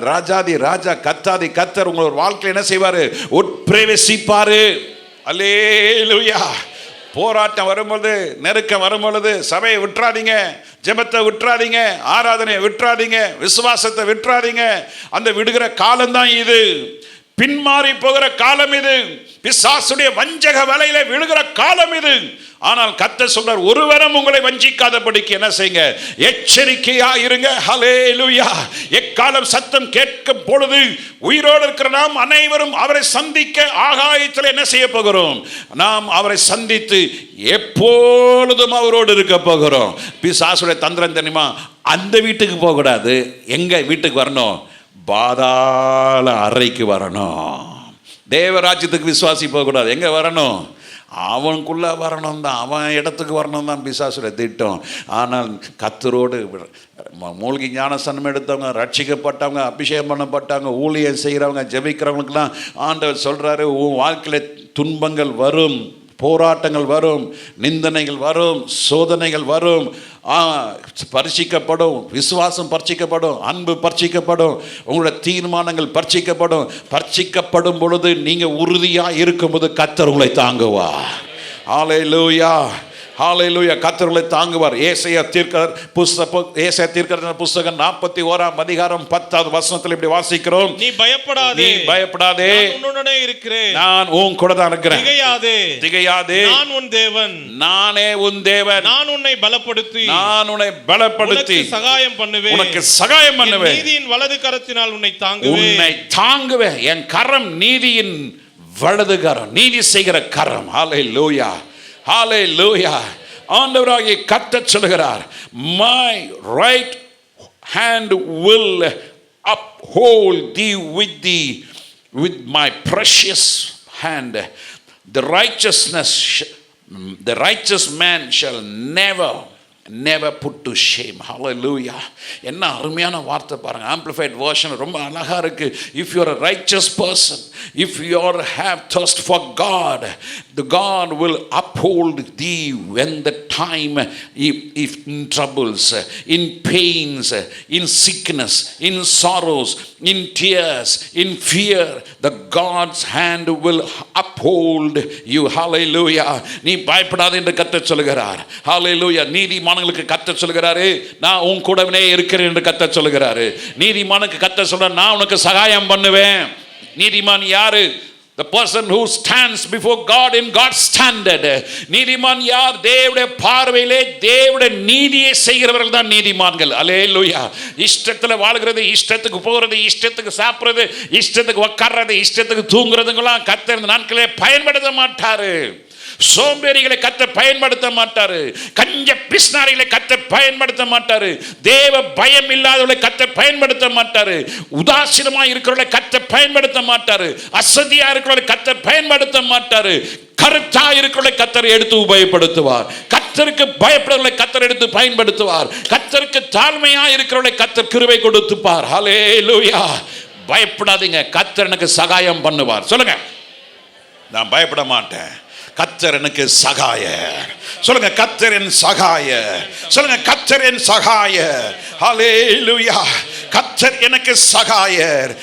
ராஜாதி ராஜா கத்தாதி கத்தர் உங்களோட வாழ்க்கையில் என்ன செய்வார்? உட்பிரவேசிப்பார். அல்லேலூயா. போராட்டம் வரும்பொழுது, நெருக்கம் வரும்பொழுது சபையை விட்டுறாதீங்க, ஜெபத்தை விட்டுறாதீங்க, ஆராதனையை விட்டுறாதீங்க, விசுவாசத்தை விட்டுறாதீங்க. அந்த விடுகிற காலம்தான் இது. பின்மாறி போகிற காலம் இது. பிசாசுடைய வஞ்சக வலையில விழுகிற காலம் இது. ஆனால் கர்த்தர் சொல்றார், ஒருவரும் உங்களை வஞ்சிக்காதபடிக்கு என்ன செய்யுங்க? எச்சரிக்கையா இருங்க. ஹல்லேலூயா. எக்காலம் சத்தம் கேட்கும் பொழுது உயிரோடு இருக்கிற நாம் அனைவரும் அவரை சந்திக்க ஆகாயத்தில் என்ன செய்ய போகிறோம்? நாம் அவரை சந்தித்து எப்பொழுதும் அவரோடு இருக்க போகிறோம். பிசாசுடைய தந்திரம் தெரியுமா? அந்த வீட்டுக்கு போகக்கூடாது. எங்க வீட்டுக்கு வரணும்? பாதாள அறைக்கு வரணும். தேவராஜ்யத்துக்கு விசுவாசி போகக்கூடாது. எங்கே வரணும்? அவனுக்குள்ளே வரணும் தான், அவன் இடத்துக்கு வரணும் தான் பிசாசுடைய திட்டம். ஆனால் கர்த்தரோடு மூழ்கி ஞானஸ்நானம் எடுத்தவங்க, ரட்சிக்கப்பட்டவங்க, அபிஷேகம் பண்ணப்பட்டவங்க, ஊழியம் செய்கிறவங்க, ஜெபிக்கிறவங்களுக்கெல்லாம் ஆண்டவர் சொல்கிறாரு, உன் வாழ்க்கையில் துன்பங்கள் வரும், போராட்டங்கள் வரும், நிந்தனைகள் வரும், சோதனைகள் வரும், பரீட்சிக்கப்படும், விசுவாசம் பரீட்சிக்கப்படும், அன்பு பரீட்சிக்கப்படும், உங்களோட தீர்மானங்கள் பரீட்சிக்கப்படும் பொழுது நீங்கள் உறுதியாக இருக்கும்போது கர்த்தர் உங்களை தாங்குவார். ஹல்லேலூயா, ஹல்லேலூயா. கர்த்தர் உங்களை தாங்குவார். ஏசாயா தீர்க்கதரிசி புஸ்தகம் 41ஆம் அதிகாரம் 10வது வசனத்தில் இப்படி வாசிக்கிறோம். நீ பயப்படாதே, நான் உன்னுடனே இருக்கிறேன், நான் உன் கூட தான் இருக்கிறேன். திகையாதே, நான் உன் தேவன், நானே உன் தேவன், நான் உன்னை பலப்படுத்தி சகாயம் பண்ணுவேன், நீதியின் வலது கரத்தினால் உன்னை தாங்குவேன். என் கரம் நீதியின் வலது கரம், நீதி செய்கிற கரம். ஹல்லேலூயா, ஹல்லேலூயா. ஆண்டவராகிய கர்த்தர் சொல்கிறார், my right hand will uphold thee with my precious hand. The righteous man shall never put to shame. Hallelujah. என்ன அருமையான வார்த்தை பாருங்க. ஆம்பிளிஃபைட் வெர்ஷன் ரொம்ப அழகா இருக்கு. If you are a righteous person, if you have thirst for God, the God will uphold thee when the time, if in troubles, in pains, in sickness, in sorrows, in tears, in fear, the God's hand will uphold you. Hallelujah. நீ பயப்படாதே என்று கர்த்தர் சொல்கிறார். Hallelujah. நீதிமான்களுக்கு கர்த்தர் சொல்கிறாரு, நான் உன் கூடவே இருக்கிறேன் என்று கர்த்தர் சொல்கிறாரு. நீதிமானுக்கு கர்த்தர் சொல்றார், நான் உனக்கு சகாயம் பண்ணுவேன். நீதிமான் யாரு? The person who stands before God in God's standard. நீதிமான் யார்? தேவனுடைய பார்வையிலே தேவனுடைய நீதியை செய்கிறவர்கள் தான் நீதிமான்கள். அல்லேலூயா. இஷ்டத்தில் வாழ்கிறது, இஷ்டத்துக்கு போகிறது, இஷ்டத்துக்கு சாப்பிடுறது, இஷ்டத்துக்கு உட்கார்றது, இஷ்டத்துக்கு தூங்குறதுங்கெல்லாம் கர்த்தர் இந்த நாட்களே பயன்படுத்த மாட்டாரு. சோம்பேறிகளை கர்த்தர் பயன்படுத்த மாட்டாரு. கஞ்ச பிஸ்னாரிகளை கர்த்தர் பயன்படுத்த மாட்டாரு. தேவ பயம் இல்லாதவர்களை கர்த்தர் பயன்படுத்த மாட்டாரு. உதாசீனமா இருக்கிறவர்களை கர்த்தர் பயன்படுத்த மாட்டாரு. அசதியா இருக்கிறவர்களை கர்த்தர் பயன்படுத்த மாட்டாரு. கருத்தா இருக்கிறவர்களை கர்த்தர் எடுத்து உபயோகப்படுத்துவார். கர்த்தருக்கு பயப்படுவர்களை கர்த்தர் எடுத்து பயன்படுத்துவார். கர்த்தருக்கு தாழ்மையா இருக்கிறவர்களை கர்த்தர் கிருபை கொடுத்துப்பார். ஹல்லேலூயா. பயப்படாதீங்க, கர்த்தர் எனக்கு சகாயம் பண்ணுவார். சொல்லுங்க, நான் பயப்பட மாட்டேன், கர்த்தர் எனக்கு சகாயர். சொல்லுங்க, கர்த்தர் என் சகாயர். சொல்லுங்க, கர்த்தர் என் சகாயர். ஹல்லேலூயா. கர்த்தர் எனக்கு சகாயர்,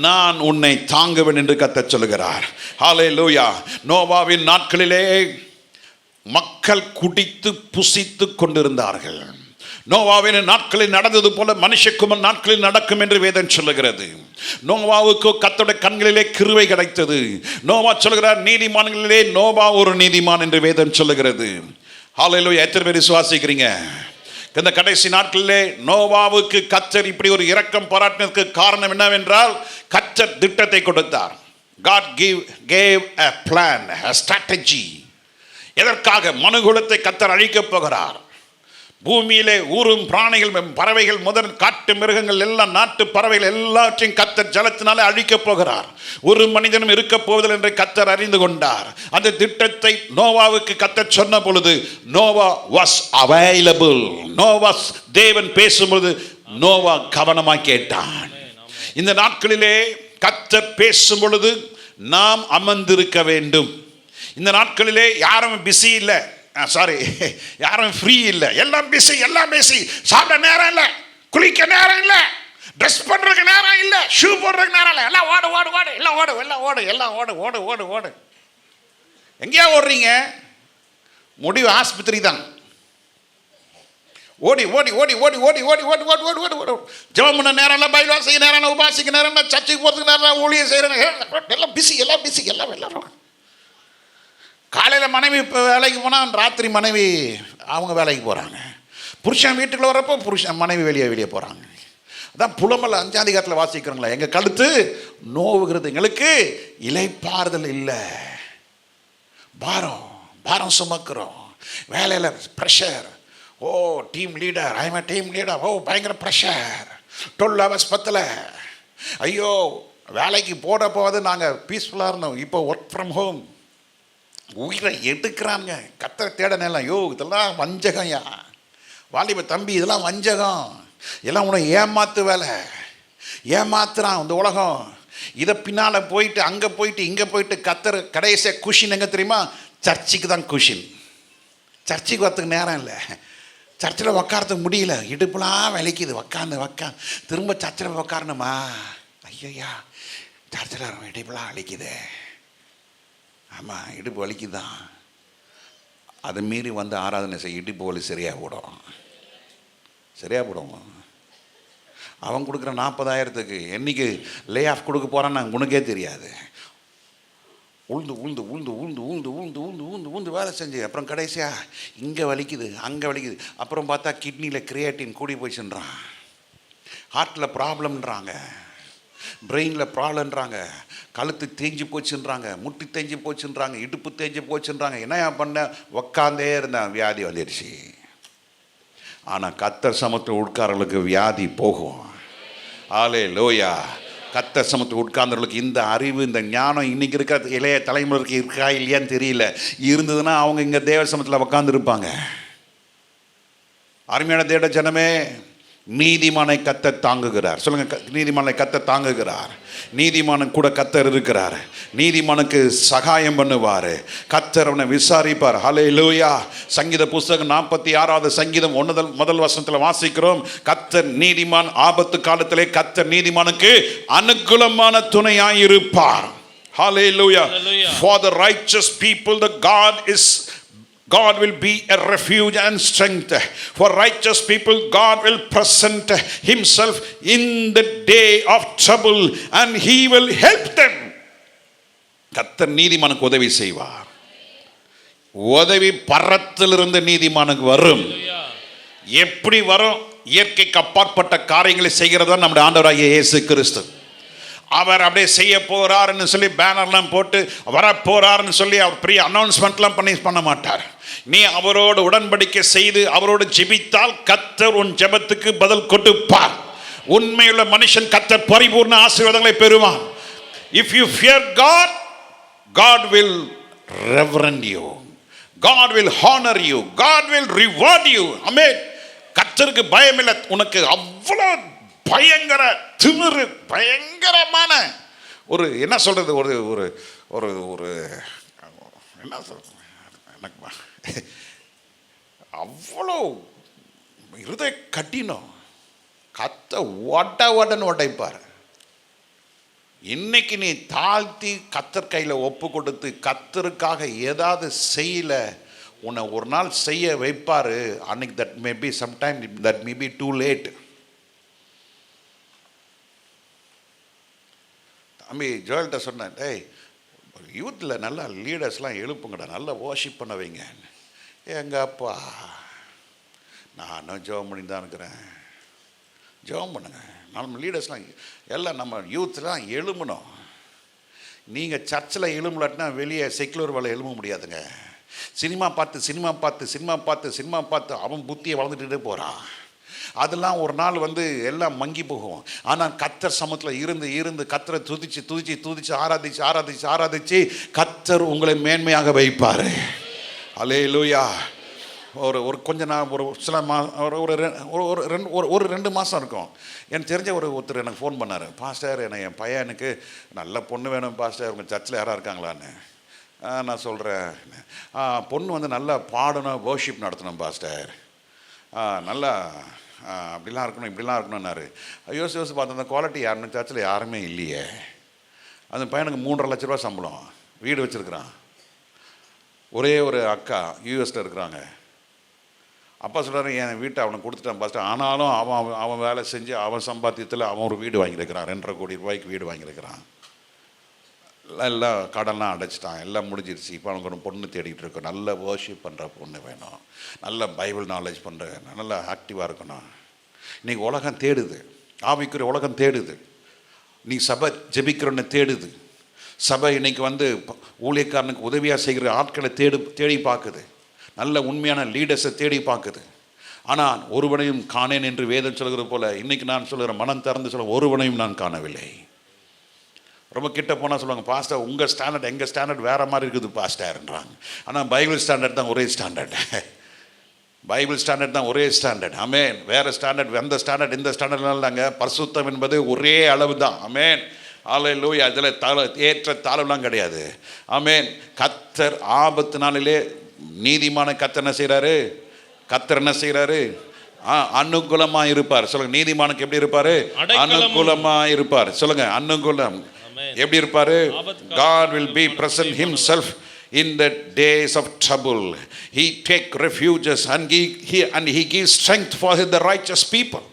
நான் உன்னை தாங்குவேன் என்று கர்த்தர் சொல்கிறார். ஹல்லேலூயா. நோவாவின் நாட்களிலே மக்கள் குடித்து புசித்து கொண்டிருந்தார்கள். நோவாவின் நாட்களில் நடந்தது போல மனுஷகுமாரன் நாட்களில் நடக்கும் என்று வேதம் சொல்லுகிறது. நோவாவுக்கு கர்த்தருடைய கண்களிலே கிருபை கிடைத்தது. நோவா சொல்கிறார், நீதிமான்களிலே நோவா ஒரு நீதிமான் என்று வேதம் சொல்லுகிறது. ஹல்லேலூயா. எத்தனை பேர் விசுவாசிக்கிறீங்க? இந்த கடைசி நாட்களிலே நோவாவுக்கு கர்த்தர் இப்படி ஒரு இரக்கம் பாராட்டினதுக்கு காரணம் என்னவென்றால், கர்த்தர் திட்டத்தை கொடுத்தார். God gave a plan, a strategy. எதற்காக? மனுகுலத்தை கர்த்தர் அழிக்கப் போகிறார். பூமியிலே ஊரும் பிராணிகள், பறவைகள் முதல் காட்டு மிருகங்கள் எல்லாம், நாட்டு பறவைகள் எல்லாவற்றையும் கர்த்தர் ஜலத்தினாலே அழிக்கப் போகிறார். ஒரு மனிதனும் இருக்க போவதில்லை என்று கர்த்தர் அறிந்து கொண்டார். அந்த திட்டத்தை நோவாவுக்கு கர்த்தர் சொன்ன பொழுது நோவா வாஸ் அவைலபிள். நோவா தேவன் பேசும்பொழுது நோவா கவனமாக கேட்டான். இந்த நாட்களிலே கர்த்தர் பேசும் பொழுது நாம் அமர்ந்திருக்க வேண்டும். இந்த நாட்களிலே யாரும் பிஸி இல்லை, யாரும் ஃப்ரீ இல்லை, எல்லாம் பிஸி, எல்லாம் பிஸி. சாப்பிட நேரம் இல்லை, குளிக்க நேரம் இல்லை, ட்ரெஸ் பண்ணுறதுக்கு நேரம் இல்லை, ஷூ போடுறதுக்கு நேரம் இல்லை, எல்லாம் ஓடு ஓடு ஓடு, எல்லாம் ஓடு எல்லாம் ஓடு எல்லாம் ஓடு ஓடு ஓடு ஓடு. எங்கேயா ஓடுறீங்க? முடிவு ஆஸ்பத்திரி தான். ஓடி ஓடி ஓடி ஓடி ஓடி ஓடி ஓடி ஓடி ஓடி ஓடி ஓடி. ஜெபம் பண்ண நேரம் இல்லை, பைபிள் வாசிக்க நேரம் இல்லை, உபாசிக்க நேரம் இல்லை, சர்ச்சைக்கு போகிறதுக்கு நேரம் இல்லை, ஊழியம் செய்கிறேன், எல்லாம் பிஸி, எல்லாம் பிஸி, எல்லாம் எல்லாரும். காலையில் மனைவி இப்போ வேலைக்கு போனால் ராத்திரி மனைவி அவங்க வேலைக்கு போகிறாங்க. புருஷன் வீட்டுக்குள்ள வரப்போ மனைவி வெளியே போகிறாங்க. அதான் புலமல் 5ஆம் அதிகாரத்தில் வாசிக்கிறோங்களா, எங்கள் கழுத்து நோவுகிறது, எங்களுக்கு இலைப்பாறுதல் இல்லை, பாரம் சுமக்கிறோம், வேலையில் pressure. Oh team leader, I am team leader, oh பயங்கர ப்ரெஷர், 12 hours பத்தலை. ஐயோ வேலைக்கு போகிறப்போது நாங்கள் பீஸ்ஃபுல்லாக இருந்தோம், இப்போ ஒர்க் ஃப்ரம் ஹோம். உயிரை எடுக்கிறாங்க. கர்த்தரை தேடனெல்லாம், யோ இதெல்லாம் வஞ்சகம்யா, வாலிப தம்பி இதெல்லாம் வஞ்சகம், எல்லாம் உனக்கு ஏமாத்து வேலை, ஏமாத்துறான் இந்த உலகம். இதை பின்னால் போயிட்டு அங்கே போயிட்டு இங்கே போயிட்டு கர்த்தர் கடைசியாக குஷின் எங்கே தெரியுமா? சர்ச்சுக்கு தான் குஷின். சர்ச்சுக்கு வரத்துக்கு நேரம் இல்லை, சர்ச்சில் உக்காரத்துக்கு முடியல, இடுப்புலாம் வலிக்குது, உக்காந்து திரும்ப சர்ச்சில் உக்காரணுமா, ஐயா சர்ச்சில் இடுப்புலாம் வலிக்குது. ஆமாம், இடுப்பு வலிக்குதான். அதை மீறி வந்து ஆராதனை செய்ய இடுப்பு வலி சரியாக போடும். அவன் கொடுக்குற 40,000க்கு என்றைக்கு லே ஆஃப் கொடுக்க போகிறான்னு உனக்கே தெரியாது. உளுந்து வேலை செஞ்சு அப்புறம் கடைசியாக இங்கே வலிக்குது அங்கே வலிக்குது. அப்புறம் பார்த்தா கிட்னியில் கிரியேட்டின் கூடி போச்சுன்றான், ஹார்ட்டில் ப்ராப்ளம்ன்றாங்க, பிரெயினில் ப்ராப்ளம்ன்றாங்க, கழுத்து தேஞ்சு போச்சுன்றாங்க, முட்டி தேஞ்சு போச்சுன்றாங்க, இடுப்பு தேஞ்சு போச்சுன்றாங்க. என்னையா பண்ண, உக்காந்தே இருந்தேன், வியாதி வந்துடுச்சு. ஆனால் கர்த்தர் சமூகத்தில் உட்காரர்களுக்கு வியாதி போகும். அல்லேலூயா. கர்த்தர் சமூகத்தில் உட்கார்ந்தவர்களுக்கு இந்த அறிவு, இந்த ஞானம் இன்னைக்கு இருக்க இளைய தலைமுறைக்கு இருக்கா இல்லையான்னு தெரியல. இருந்ததுன்னா அவங்க இங்கே தேவ சமூகத்தில் உட்காந்துருப்பாங்க. அருமையான தேவ ஜனமே, நீதிமானை கர்த்தர் தாங்குகிறார். சொல்லுங்க, நீதிமானை கர்த்தர் தாங்குகிறார். நீதிமானுக்கு கூட கர்த்தர் இருக்கிறார். நீதிமானுக்கு சகாயம் பண்ணுவார். கர்த்தர் அவனை விசாரிப்பார். ஹல்லேலூயா. சங்கீத புஸ்தகம் 46வது சங்கீதம் முதல் வசனத்தில் வாசிக்கிறோம், கர்த்தர் நீதிமான் ஆபத்து காலத்திலே கர்த்தர் நீதிமானுக்கு அனுகூலமான துணையாயிருப்பார். ஹல்லேலூயா. For the righteous people the God will be a refuge and strength. For righteous people, God will present himself in the day of trouble and he will help them. கர்த்தர் நீதிமானுக்கு உதவி செய்வார். உதவி பரத்திலிருந்து நீதிமானுக்கு வரும். எப்படி வரும்? இயற்கைக்கு அப்பாற்பட்ட காரியங்களை செய்கிறதா நம்முடைய ஆண்டவராகிய இயேசு கிறிஸ்து. அவர் அப்படியே செய்ய போறாருன்னு சொல்லி பேனர்லாம் போட்டு வரப்போறாருன்னு சொல்லி அவர் பெரிய அனௌன்ஸ்மெண்ட்லாம் பண்ண மாட்டார். நீ அவரோடு உடன்படிக்கை செய்து அவரோடு ஜெபித்தால் கர்த்தர் உன் ஜெபத்துக்கு பதில் கொடுப்பார். உண்மையுள்ள மனுஷன் கர்த்தர் பரிபூர்ண ஆசீர்வாதங்களை பெறுவான். If you fear God, God will reverend you. God will honor you. God will reward you. Amen. கர்த்தருக்கு பயம் இல்லை. உனக்கு அவ்வளோ பயங்கர திமிரு, பயங்கரமான ஒரு என்ன சொல்றது, ஒரு ஒரு ஒரு ஒரு என்ன சொல்றது, எனக்கு அவ்வளோ இருதய கட்டினோம். கத்த ஒட்டன்னு உடைப்பார். இன்னைக்கு நீ தாழ்த்தி கத்தர் கையில் ஒப்பு கொடுத்து கத்தருக்காக ஏதாவது செய்யல, உன்னை ஒரு நாள் செய்ய வைப்பாரு. அன்னைக்கு that may be sometime that may be too late. அம்மி ஜோயல்கிட்ட சொன்னேன், டேய் யூத்தில் நல்லா லீடர்ஸ்லாம் எழுப்புங்கடா, நல்லா வர்ஷிப் பண்ண வைங்க. எங்கள் அப்பா, நானும் ஜெபம் பண்ணி தான் இருக்கிறேன். ஜெபம் பண்ணுங்க, நம்ம லீடர்ஸ்லாம் எல்லாம் நம்ம யூத்லாம் எழும்பணும். நீங்கள் சர்ச்சில் எழும்பலாட்டினா வெளியே செக்குலர் வேலை எழும்ப முடியாதுங்க. சினிமா பார்த்து அவன் புத்தியை வளர்ந்துட்டு போகிறான். அதெல்லாம் ஒரு நாள் எல்லாம் மங்கி போகும். ஆனால் கர்த்தர் சமூகத்தில் இருந்து கர்த்தரை துதிச்சு ஆராதிச்சு கர்த்தர் உங்களை மேன்மையாக வைப்பார். அல்லேலூயா. ஒரு கொஞ்ச நாள் ஒரு சில ஒரு 2 மாதம் இருக்கும். எனக்கு தெரிஞ்ச ஒருத்தர் எனக்கு ஃபோன் பண்ணார், பாஸ்டர் என் பையனுக்கு நல்ல பொண்ணு வேணும் பாஸ்டர், உங்கள் சர்ச்சில் யாராக இருக்காங்களான்னு. நான் சொல்கிறேன், பொண்ணு நல்லா பாடணும், வர்ஷிப் நடத்தணும் பாஸ்டர், நல்லா அப்படிலாம் இருக்கணும் இப்படிலாம் இருக்கணும்னாரு. யோசிச்சு பார்த்து அந்த குவாலிட்டி யாருன்னு சர்ச்சில் யாருமே இல்லையே. அந்த பையனுக்கு 3.5 லட்ச ரூபா சம்பளம், வீடு வச்சுருக்கிறான். ஒரே ஒரு அக்கா யூஎஸில் இருக்கிறாங்க. அப்பா சொல்கிறாரு, என் வீட்டை அவனுக்கு கொடுத்துட்டான் பாஸ்டர், ஆனாலும் அவன் வேலை செஞ்சு அவன் சம்பாத்தியத்தில் அவன் ஒரு வீடு வாங்கியிருக்கிறான். 2.5 கோடி ரூபாய்க்கு வீடு வாங்கியிருக்கிறான். எல்லாம் கடன்லாம் அடைச்சிட்டான், எல்லாம் முடிஞ்சிருச்சு. இப்போ அவனுக்கு ஒரு பொண்ணு தேடிகிட்டு இருக்கோம். நல்ல வர்ஷிப் பண்ணுற பொண்ணு வேணும், நல்ல பைபிள் நாலேஜ் பண்ணுற, நல்லா ஆக்டிவாக இருக்கணும். இன்றைக்கி உலகம் தேடுது, ஆவிக்குரிய உலகம் தேடுது. நீ சபை ஜெபிக்கிறோன்னு தேடுது. சபை இன்னைக்கு ஊழியக்காரனுக்கு உதவியாக செய்கிற ஆட்களை தேடி பார்க்குது. நல்ல உண்மையான லீடர்ஸை தேடி பார்க்குது. ஆனால் ஒருவனையும் காணேன் என்று வேதம் சொல்கிறது போல இன்றைக்கி நான் சொல்கிறேன், மனம் திறந்து சொல்ல, ஒருவனையும் நான் காணவில்லை. ரொம்ப கிட்ட போனால் சொல்லுவாங்க, பாஸ்டர் உங்கள் ஸ்டாண்டர்ட் எங்கள் ஸ்டாண்டர்ட் வேறு மாதிரி இருக்குது பாஸ்டர்ன்றாங்க. ஆனால் பைபிள் ஸ்டாண்டர்ட் தான் ஒரே ஸ்டாண்டர்ட். பைபிள் ஸ்டாண்டர்ட் தான் ஒரே ஸ்டாண்டர்ட். அமேன். வேறு ஸ்டாண்டர்ட், எந்த ஸ்டாண்டர்ட் இந்த ஸ்டாண்டர்ட்லாம் இல்லைங்க. பரிசுத்தம் என்பது ஒரே அளவு தான். அமேன். ஹல்லேலூயா. அதில் ஏற்ற தாழ்வுலாம் கிடையாது. ஆமென். கர்த்தர் ஆபத்து நாளிலே நீதிமான கர்த்தர் என்ன செய்கிறாரு? கர்த்தர் என்ன செய்கிறாரு? அனுகூலமா இருப்பார். சொல்லுங்க, நீதிமானுக்கு எப்படி இருப்பாரு? அனுகூலமா இருப்பார். சொல்லுங்க, அனுகூலம் எப்படி இருப்பாரு? God will be present himself in the days of trouble. He take refuges and he gives strength for the righteous people.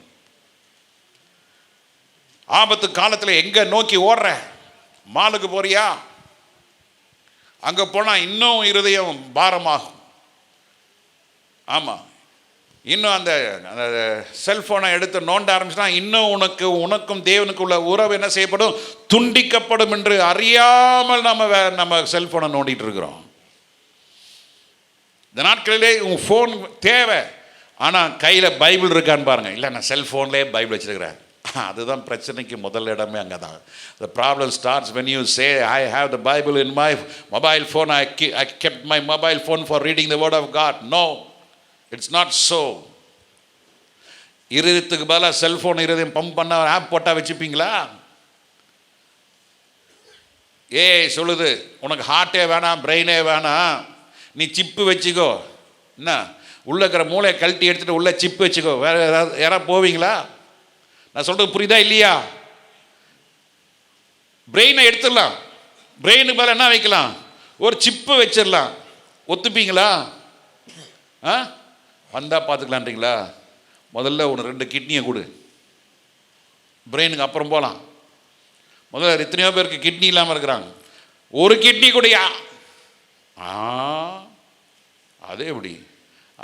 ஆபத்து காலத்தில் எங்க நோக்கி ஓடுற? மாலுக்கு போறியா? அங்க போனா இன்னும் இருதயம் பாரமாகும். ஆமா, இன்னும் அந்த செல்போனை எடுத்து நோண்ட ஆரம்பிச்சுனா இன்னும் உனக்கும் தேவனுக்குள்ள உறவு என்ன செய்யப்படும்? துண்டிக்கப்படும் என்று அறியாமல் நம்ம செல்போனை நோண்டிட்டு இருக்கிறோம். இந்த நாட்களிலே உங்க ஃபோன் தேவை, ஆனால் கையில் பைபிள் இருக்கான்னு பாருங்க. இல்லை, நான் செல்ஃபோன்லேயே பைபிள் வச்சிருக்கிறேன். அதுதான் பிரச்சனைக்கு முதல் இடமே அங்கே தான். The problem starts when you say, I have the Bible in my mobile phone. I kept my mobile phone for reading the word of God. No, it's not so. இருதயத்துக்கு பதிலாக செல்ஃபோன் இருதயம் பம்ப் பண்ண app போட்டால் வச்சுப்பீங்களா? சொல்லுது, உனக்கு ஹார்ட்டே வேணாம், பிரெயினே வேணாம், நீ சிப்பு வச்சுக்கோ. என்ன, உள்ள இருக்கிற மூளையை கழட்டி எடுத்துகிட்டு உள்ள சிப்பு வச்சுக்கோ. வேற யாராவது போவீங்களா? நான் சொல்கிறது புரியுதா இல்லையா? பிரெயினை எடுத்துடலாம், பிரெயினுக்கு மேலே என்ன வைக்கலாம்? ஒரு சிப்பு வச்சிடலாம். ஒத்துப்பீங்களா? வந்தால் பார்த்துக்கலான்றீங்களா? முதல்ல 2 கிட்னியை கொடு, பிரெயினுக்கு அப்புறம் போகலாம். முதல்ல எத்தனையோ பேருக்கு கிட்னி இல்லாமல் இருக்கிறாங்க. ஒரு கிட்னி கூடயா? அது எப்படி?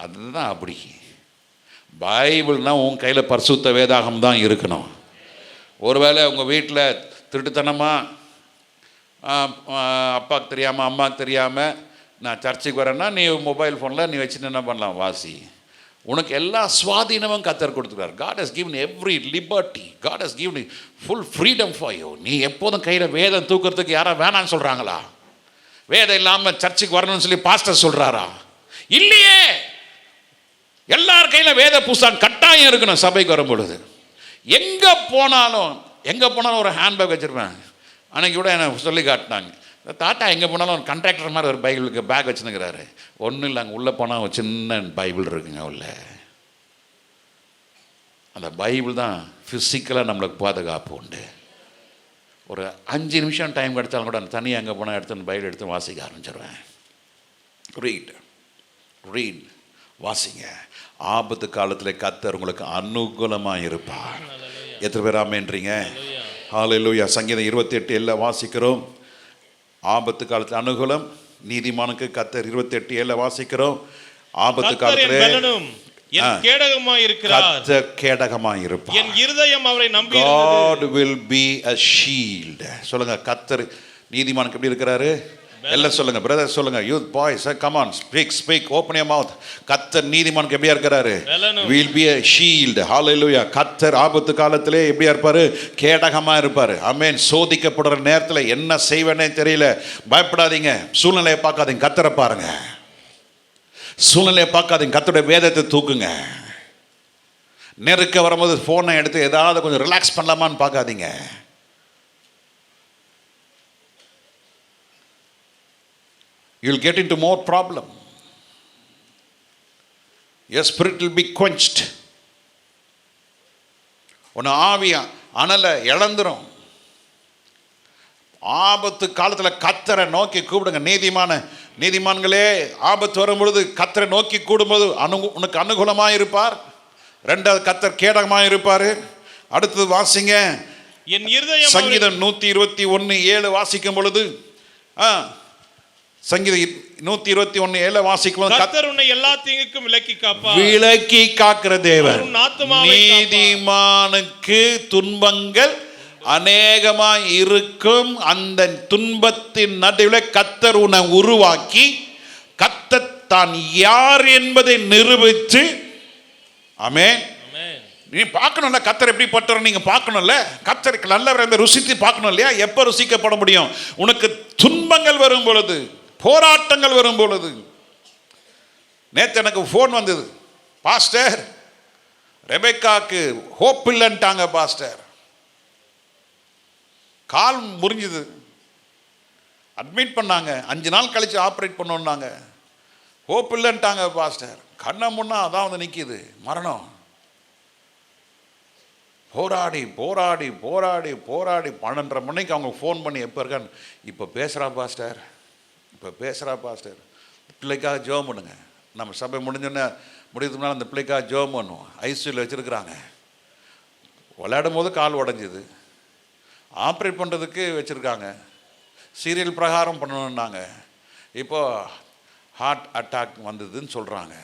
அதுதான் அப்படி. பைபிள்னா உன் கையில் பரிசுத்த வேதாகம் தான் இருக்கணும். ஒருவேளை உங்கள் வீட்டில் திருட்டுத்தனமாக அப்பாவுக்கு தெரியாமல் அம்மாவுக்கு தெரியாமல் நான் சர்ச்சுக்கு வரேன்னா நீ மொபைல் ஃபோனில் நீ வச்சுட்டு என்ன பண்ணலாம்? வாசி. உனக்கு எல்லா சுவாதீனமும் கர்த்தர் கொடுத்துருக்கார். God has given every liberty. God has given full freedom for you. நீ எப்போதும் கையில் வேதம் தூக்கிறதுக்கு யாராவது வேணான்னு சொல்கிறாங்களா? வேதம் இல்லாமல் சர்ச்சுக்கு வரணும்னு சொல்லி பாஸ்டர் சொல்கிறாரா? இல்லையே. எல்லார் கையில் வேத புஸ்தகம் கட்டாயம் இருக்கணும். சபைக்கு வரும் பொழுது எங்கே போனாலும் ஒரு ஹேண்ட்பேக் வச்சுருப்பேன். அன்றைக்கி கூட என்னை சொல்லி காட்டினாங்க, தாத்தா எங்கே போனாலும் கண்ட்ராக்டர் மாதிரி ஒரு பைபிளுக்கு பேக் வச்சுன்னுக்கிறாரு. ஒன்றும் இல்லை, அங்கே உள்ளே போனால் ஒரு சின்ன பைபிள் இருக்குங்க உள்ள. அந்த பைபிள் தான் ஃபிசிக்கலாக நம்மளுக்கு பாதுகாப்பு உண்டு. ஒரு 5 நிமிஷம் டைம் கிடைச்சாலும் கூட தனியாக அங்கே போனால் எடுத்து பைபிள் எடுத்து வாசிக்க ஆரம்பிச்சிடுவேன். ரீட் வாசிங்க. ஆபத்து காலத்தில் கர்த்தர் உங்களுக்கு அனுகூலமாக இருப்பார். எத்தனை பேர் ஆமென்றீங்க? ஹல்லேலூயா. சங்கீதம் 28:7 வாசிக்கிறோம். ஆபத்து காலத்தில் அனுகூலம். நீதிமானுக்கு கர்த்தர் 28:7 வாசிக்கிறோம். ஆபத்து காலத்தில் கர்த்தர் கேடகமாய் இருப்பார். என் இருதயம் அவரை நம்பியிருக்கிறது. God will be a shield. சொல்லுங்க, கர்த்தர் நீதிமானுக்கு எப்படி இருக்கிறாரு? எல்லாம் சொல்லுங்க, பிரதர் சொல்லுங்க, youth boys, come on, speak, open your mouth. கர்த்தர் நீதிமானுக்கு எப்படியா இருக்கிறாரு? will be a shield. hallelujah. கர்த்தர் ஆபத்து காலத்திலே எப்படியா இருப்பாரு? கேடகமா இருப்பாரு. ஆமென். சோதிக்கப்படுற நேரத்தில் என்ன செய்வேனே தெரியல, பயப்படாதீங்க. சூழ்நிலையை பார்க்காதீங்க, கர்த்தரை பாருங்க. சூழ்நிலையை பார்க்காதீங்க, கர்த்தருடைய வேதத்தை தூக்குங்க. நெருக்க வரும்போது போனை எடுத்து ஏதாவது கொஞ்சம் ரிலாக்ஸ் பண்ணலாமான்னு பார்க்காதீங்க. You'll get into more problem. Your spirit will be quenched. உன்னை ஆவியா அனலை இழந்துரும். ஆபத்து காலத்தில் கர்த்தரை நோக்கி கூப்பிடுங்க. நீதிமான்களே, ஆபத்து வரும் பொழுது கர்த்தரை நோக்கி கூடும்போது உனக்கு அனுகூலமாக இருப்பார். 2வது கர்த்தர் கேடகமாக இருப்பார். அடுத்தது வாசிங்க, என் இருதயம். சங்கீதம் 121:7 வாசிக்கும் பொழுது சங்கீதம் 121:7 வாசிக்கும் போது கர்த்தர் உன்னை எல்லா தீங்குக்கும் விலக்கி காக்கிற தேவன். நீதிமானுக்கு துன்பங்கள் அநேகமாய் இருக்கும். அந்த துன்பத்தின் நடுவில் கர்த்தர் உன்னை உருவாக்கி கர்த்தர் தான் யார் என்பதை நிரூபித்து, ஆமென். நீ பார்க்கணும்ல கர்த்தர் எப்படி பட்டவர், நீங்க பார்க்கணும்ல கர்த்தருக்கு நல்லவர் என்று ருசித்து பார்க்கணும் இல்லையா? எப்போ ருசிக்கப்பட முடியும்? உனக்கு துன்பங்கள் வரும் பொழுது, போராட்டங்கள் வரும் பொழுது. நேற்று எனக்கு ஃபோன் வந்தது, பாஸ்டர் ரெபெக்காக்கு ஹோப் இல்லைன்ட்டாங்க பாஸ்டர். கால் முறிஞ்சுது, அட்மிட் பண்ணாங்க, 5 நாள் கழித்து ஆப்ரேட் பண்ணோன்னாங்க. ஹோப் இல்லைன்ட்டாங்க பாஸ்டர். கண்ணை முன்னா அதான் வந்து நிற்கிது மரணம். போராடி போராடி போராடி போராடி 12:30 மணிக்கு அவங்க ஃபோன் பண்ணி எப்போ இருக்கான்னு, இப்போ பேசுகிறா பாஸ்டர், இப்போ பேசுகிறா பாஸ்டர், பிள்ளைக்காக ஜெபம் பண்ணுங்க. நம்ம சபை முடிஞ்சோன்னே முடியறதுக்கு முன்னால் அந்த பிள்ளைக்காக ஜெபம் பண்ணுவோம். ஐசியூவில் வச்சுருக்குறாங்க. விளையாடும் போது கால் உடஞ்சிது, ஆப்ரேட் பண்ணுறதுக்கு வச்சுருக்காங்க, சீரியல் பிரகாரம் பண்ணணுன்னாங்க. இப்போது ஹார்ட் அட்டாக் வந்ததுன்னு சொல்கிறாங்க.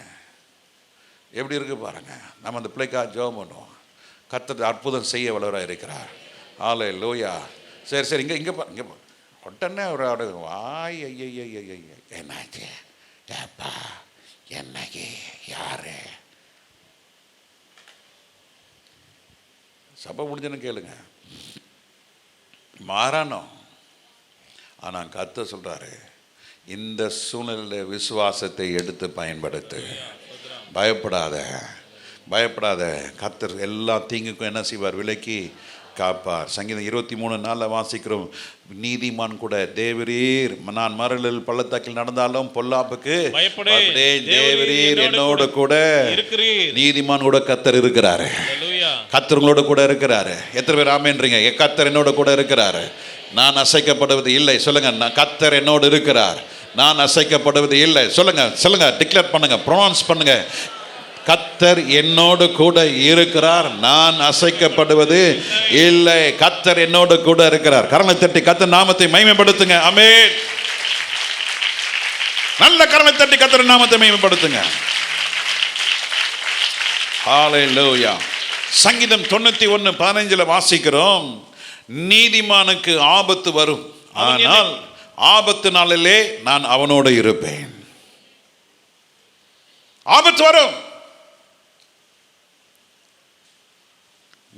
எப்படி இருக்குது பாருங்கள். நம்ம அந்த பிள்ளைக்காக ஜெபம் பண்ணுவோம். கர்த்தர் அற்புதம் செய்ய வல்லவராக இருக்கிறார். ஹல்லேலூயா. சரி சரி, இங்கே இங்கே உடனே ஒரு வாய் ஐய என்னாச்சு ஏப்பா என்னைக்கு யாரு சபை முடிஞ்சுன்னு கேளுங்க. மாறணும். ஆனால் கர்த்தர் சொல்கிறாரு, இந்த சூழ்நிலையில் விசுவாசத்தை எடுத்து பயன்படுத்து. பயப்படாத பயப்படாத. கர்த்தர் எல்லா தீங்குக்கும் என்ன செய்வார்? விலக்கி காப்பார். சங்கீதம் 23:4 வாசிக்கிறோம், நீதிமான் கூட தேவரீர் நான் மரலில் பள்ளத்தாக்கில் நடந்தாலும் பொல்லாப்புக்கு பயப்படேன், தேவரீர் என்னோட கூட இருக்கிறீர். நீதிமான் கூட கர்த்தர் இருக்கிறாரு. கர்த்தர் உங்களோட கூட இருக்கிறாரு. எத்தனை பேர் ஆமென்றீங்க? கர்த்தர் என்னோட கூட இருக்கிறாரு, நான் அசைக்கப்படுவது இல்லை. சொல்லுங்க, நான் கர்த்தர் என்னோடு இருக்கிறார், நான் அசைக்கப்படுவது இல்லை. சொல்லுங்க சொல்லுங்க, டிக்ளேர் பண்ணுங்க, ப்ரொனவுன்ஸ் பண்ணுங்க. கர்த்தர் என்னோடு கூட இருக்கிறார், நான் அசைக்கப்படுவது இல்லை. கர்த்தர் என்னோடு கூட இருக்கிறார். கரங்களை தட்டி கர்த்தர் நாமத்தை மகிமைப்படுத்துங்க. ஆமென். நல்ல கரங்களை தட்டி கர்த்தர் நாமத்தை மகிமைப்படுத்துங்க. ஹல்லேலூயா. சங்கீதம் 91:15 வாசிக்கிறோம், நீதிமானுக்கு ஆபத்து வரும், ஆனால் ஆபத்து நாளிலே நான் அவனோடு இருப்பேன். ஆபத்து வரும்.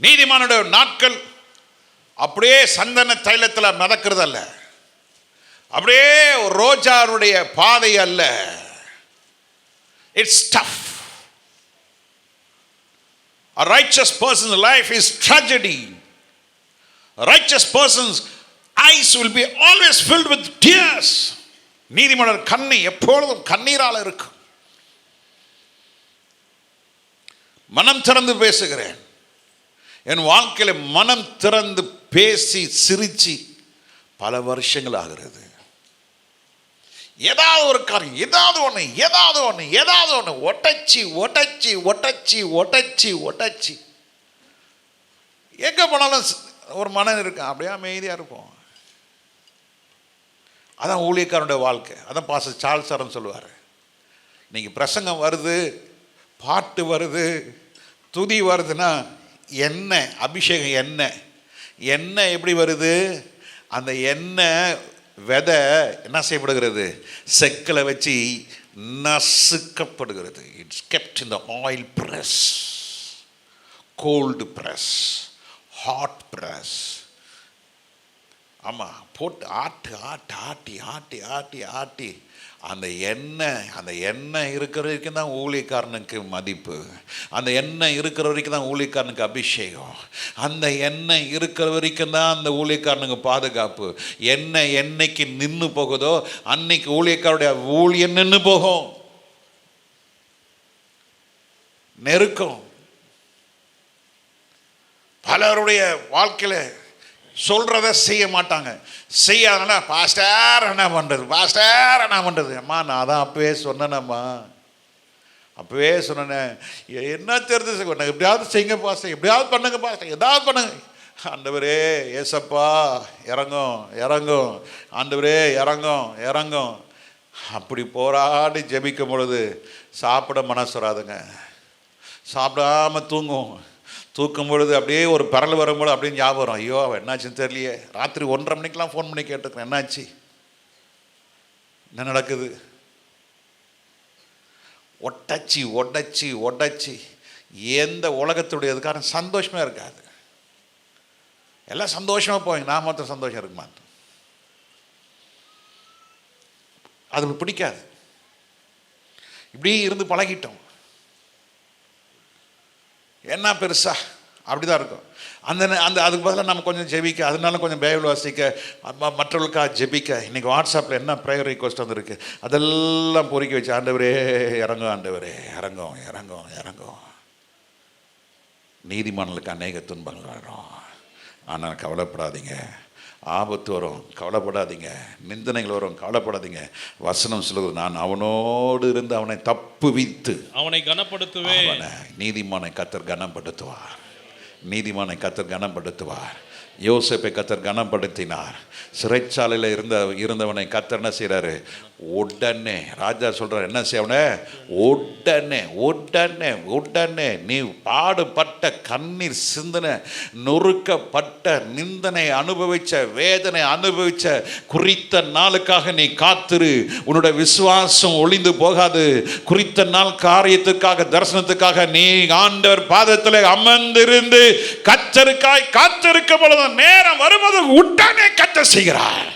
நீதிமானுடைய நாட்கள் அப்படியே சந்தன தைலத்தில் மிதக்கிறது அல்ல, அப்படியே ரோஜாவுடைய பாதை அல்ல. It's tough. A righteous person's life is tragedy. A righteous person's eyes will be always filled with tears. நீதிமானர் கண்ணை எப்பொழுதும் கண்ணீரால் இருக்கும். மனம் திறந்து பேசுகிறேன். என் வாழ்க்கையில மனம் திறந்து பேசி சிரிச்சு பல வருஷங்கள் ஆகிறது. ஏதாவது ஒரு காரியம், ஏதாவது ஒன்று ஒட்டச்சி எங்க போனாலும் ஒரு மனம் இருக்கு, அப்படியே அமைதியா இருப்போம். அதான் ஊழியக்காரனுடைய வாழ்க்கை. அதான் பாஸ்டர் சார்ல்ஸ் சாரன் சொல்லுவார், இன்னைக்கு பிரசங்கம் வருது, பாட்டு வருது, துதி வருதுன்னா எண்ணெய் அபிஷேகம், எண்ணெய் எப்படி வருது? அந்த எண்ணெய் விதை என்ன செய்யப்படுகிறது? செக்கில் வச்சு நசுக்கப்படுகிறது. It's kept in the oil press, cold press, hot press. ஆமாம், போட்டு ஆட்டி அந்த எண்ணெய் இருக்கிற வரைக்கும் தான் ஊழியக்காரனுக்கு மதிப்பு. அந்த எண்ணெய் இருக்கிற வரைக்கும் தான் ஊழியக்காரனுக்கு அபிஷேகம். அந்த எண்ணெய் இருக்கிற வரைக்கும் தான் அந்த ஊழியக்காரனுக்கு பாதுகாப்பு. என்னைக்கு நின்று போகுதோ அன்னைக்கு ஊழியக்காரருடைய ஊழியம் நின்று போகும். நெருக்கம் பலருடைய வாழ்க்கையில சொல்றத செய்ய மாட்டாங்க. செய்யாதனா பாஸ்டர் என்ன பண்றது? அம்மா நான் தான் அப்பவே சொன்னேனம்மா, அப்பவே சொன்னேன், என்ன தெரிஞ்சு எப்படியாவது செய்யுங்க பாஸ்டர், எப்படியாவது பண்ணுங்க பாஸ்டர், ஏதாவது பண்ணுங்க. ஆண்டவரே ஏசப்பா இறங்கும், ஆண்டவரே இறங்கும். அப்படி போராடி ஜெபிக்கும் பொழுது சாப்பிட மனசு வராதுங்க. சாப்பிடாம தூக்கும் பொழுது அப்படியே ஒரு பரல் வரும்போது அப்படியே ஞாபகம் வரும், ஐயோ அவன் என்னாச்சுன்னு தெரியலையே. ராத்திரி 1:30 மணிக்கெலாம் ஃபோன் பண்ணி கேட்டுக்கிறேன், என்னாச்சு, என்ன நடக்குது? ஒட்டச்சி எந்த உலகத்துடையதுக்கான சந்தோஷமே இருக்காது. எல்லாம் சந்தோஷமாக போவீங்க, நான் மாத்திரம் சந்தோஷம் இருக்க மாட்டேன். அது பிடிக்காது. இப்படி இருந்து பழகிட்டோம். என்ன பெருசா அப்படிதான் இருக்கும். அந்த அந்த அதுக்கு பதிலாக நம்ம கொஞ்சம் ஜெபிக்க, அதனால கொஞ்சம் பைபிள் வாசிக்க, மற்றவர்களுக்காக ஜெபிக்க. இன்றைக்கி வாட்ஸ்அப்பில் என்ன ப்ரேயர் ரிக்வெஸ்ட் வந்திருக்கு அதெல்லாம் பொறுக்கி வச்சு, ஆண்டவரே இறங்கும், ஆண்டவரே இறங்கும், இறங்கும், இறங்கும். நீதிமான்களுக்கு அநேக துன்பங்கள் வரும், ஆனால் கவலைப்படாதீங்க. ஆபத்து வரும், கவலைப்படாதீங்க. நிந்தனைகள் வரும், கவலைப்படாதீங்க. வசனம் சொல்லுது, நான் அவனோடு இருந்து அவனை தப்புவித்து அவனை கனப்படுத்துவேன். நீதிமானை கர்த்தர் கனப்படுத்துவார். நீதிமானை கர்த்தர் கனப்படுத்துவார். யோசேப்பை கர்த்தர் கனப்படுத்தினார். சிறைச்சாலையில் இருந்தவனை கர்த்தர் என்ன செய்கிறாரு? உடனே ராஜா சொல்கிறார், என்ன செய்யவனே? உடனே உடனே உடனே நீ பாடுபட்ட, கண்ணீர் சிந்தன, நொறுக்கப்பட்ட, நிந்தனை அனுபவிச்ச, வேதனை அனுபவிச்ச குறித்த நாளுக்காக நீ காத்திரு. உன்னுடைய விசுவாசம் ஒளிந்து போகாது. குறித்த நாள் காரியத்துக்காக, தரிசனத்துக்காக நீ ஆண்டவர் பாதத்தில் அமர்ந்திருந்து கர்த்தருக்காய் காத்திருக்கும் பொழுது நேரம் வரும்போது உடனே கர்த்தர் செய்கிறார்.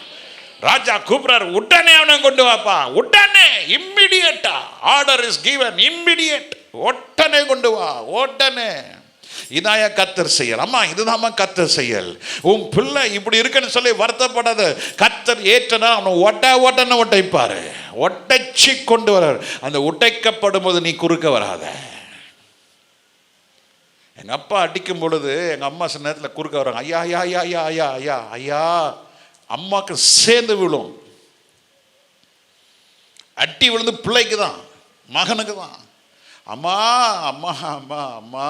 ராஜா கூப்பிடுறார், உடனே அவனை கொண்டு வாப்பா, உடனே, இம்மிடியேட்டா. Order is given, immediate. உடனே கொண்டு வா, உடனே. இதாயா கர்த்தர் செயல். அம்மா இதுதாம்மா கர்த்தர் செயல். உன் பிள்ளை இப்படி இருக்குன்னு சொல்லி வருத்தப்படாத. கர்த்தர் ஏற்றனா அவனை ஒட்டன்னு ஒட்டைப்பாரு, ஒட்டைச்சி கொண்டு வர்றார். அந்த ஒட்டைக்கப்படும் போது நீ குறுக்க வராத. எங்கள் அப்பா அடிக்கும் பொழுது எங்கள் அம்மா சில நேரத்தில் குறுக்க வராங்க. ஐயா ஐயா ஐயா ஐயா ஐயா ஐயா ஐயா. அம்மாவுக்கு சேர்ந்து விழும். அட்டி விழுந்து பிள்ளைக்கு தான், மகனுக்கு தான். அம்மா அம்மா அம்மா அம்மா.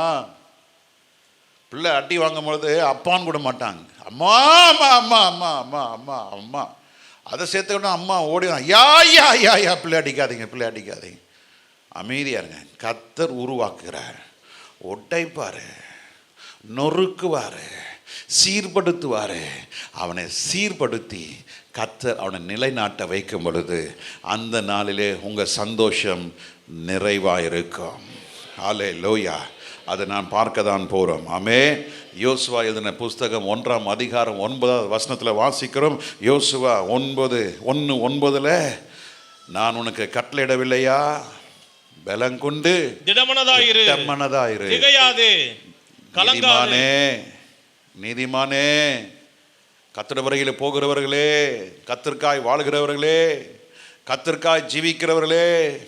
பிள்ளை அட்டி வாங்கும் பொழுது அப்பான்னு கூட மாட்டாங்க. அம்மா அம்மா அம்மா அம்மா அம்மா அம்மா அம்மா. அதை சேர்த்துக்கிட்டோம். அம்மா ஓடி, ஐயா ஐயா ஐயா ஐயா, பிள்ளை அடிக்காதீங்க, பிள்ளை அடிக்காதீங்க, அமைதியாக இருங்க. கர்த்தர் உருவாக்குகிறார். ஒட்டைப்பாரு, நொறுக்குவார், சீர்படுத்துவார். அவனை சீர்படுத்தி கர்த்தர் அவனை நிலைநாட்ட வைக்கும் பொழுது அந்த நாளிலே உங்கள் சந்தோஷம் நிறைவாக இருக்கும். ஹல்லேலூயா. அதை நான் பார்க்க தான் போகிறோம். ஆமே. யோசுவா எழுதின புஸ்தகம் 1ஆம் அதிகாரம் 9வது வசனத்தில் வாசிக்கிறோம். யோசுவா 9:1 நான் உனக்கு கட்டளையிடவில்லையா? பலங்கொண்டு திடமனதாயிரு, திகையாதே, கலங்காதே. நீதிமானே, கர்த்தருடைய வரையிலே போகிறவர்களே, கர்த்தருக்காய் வாழ்கிறவர்களே, கர்த்தருக்காய் ஜீவிக்கிறவர்களே,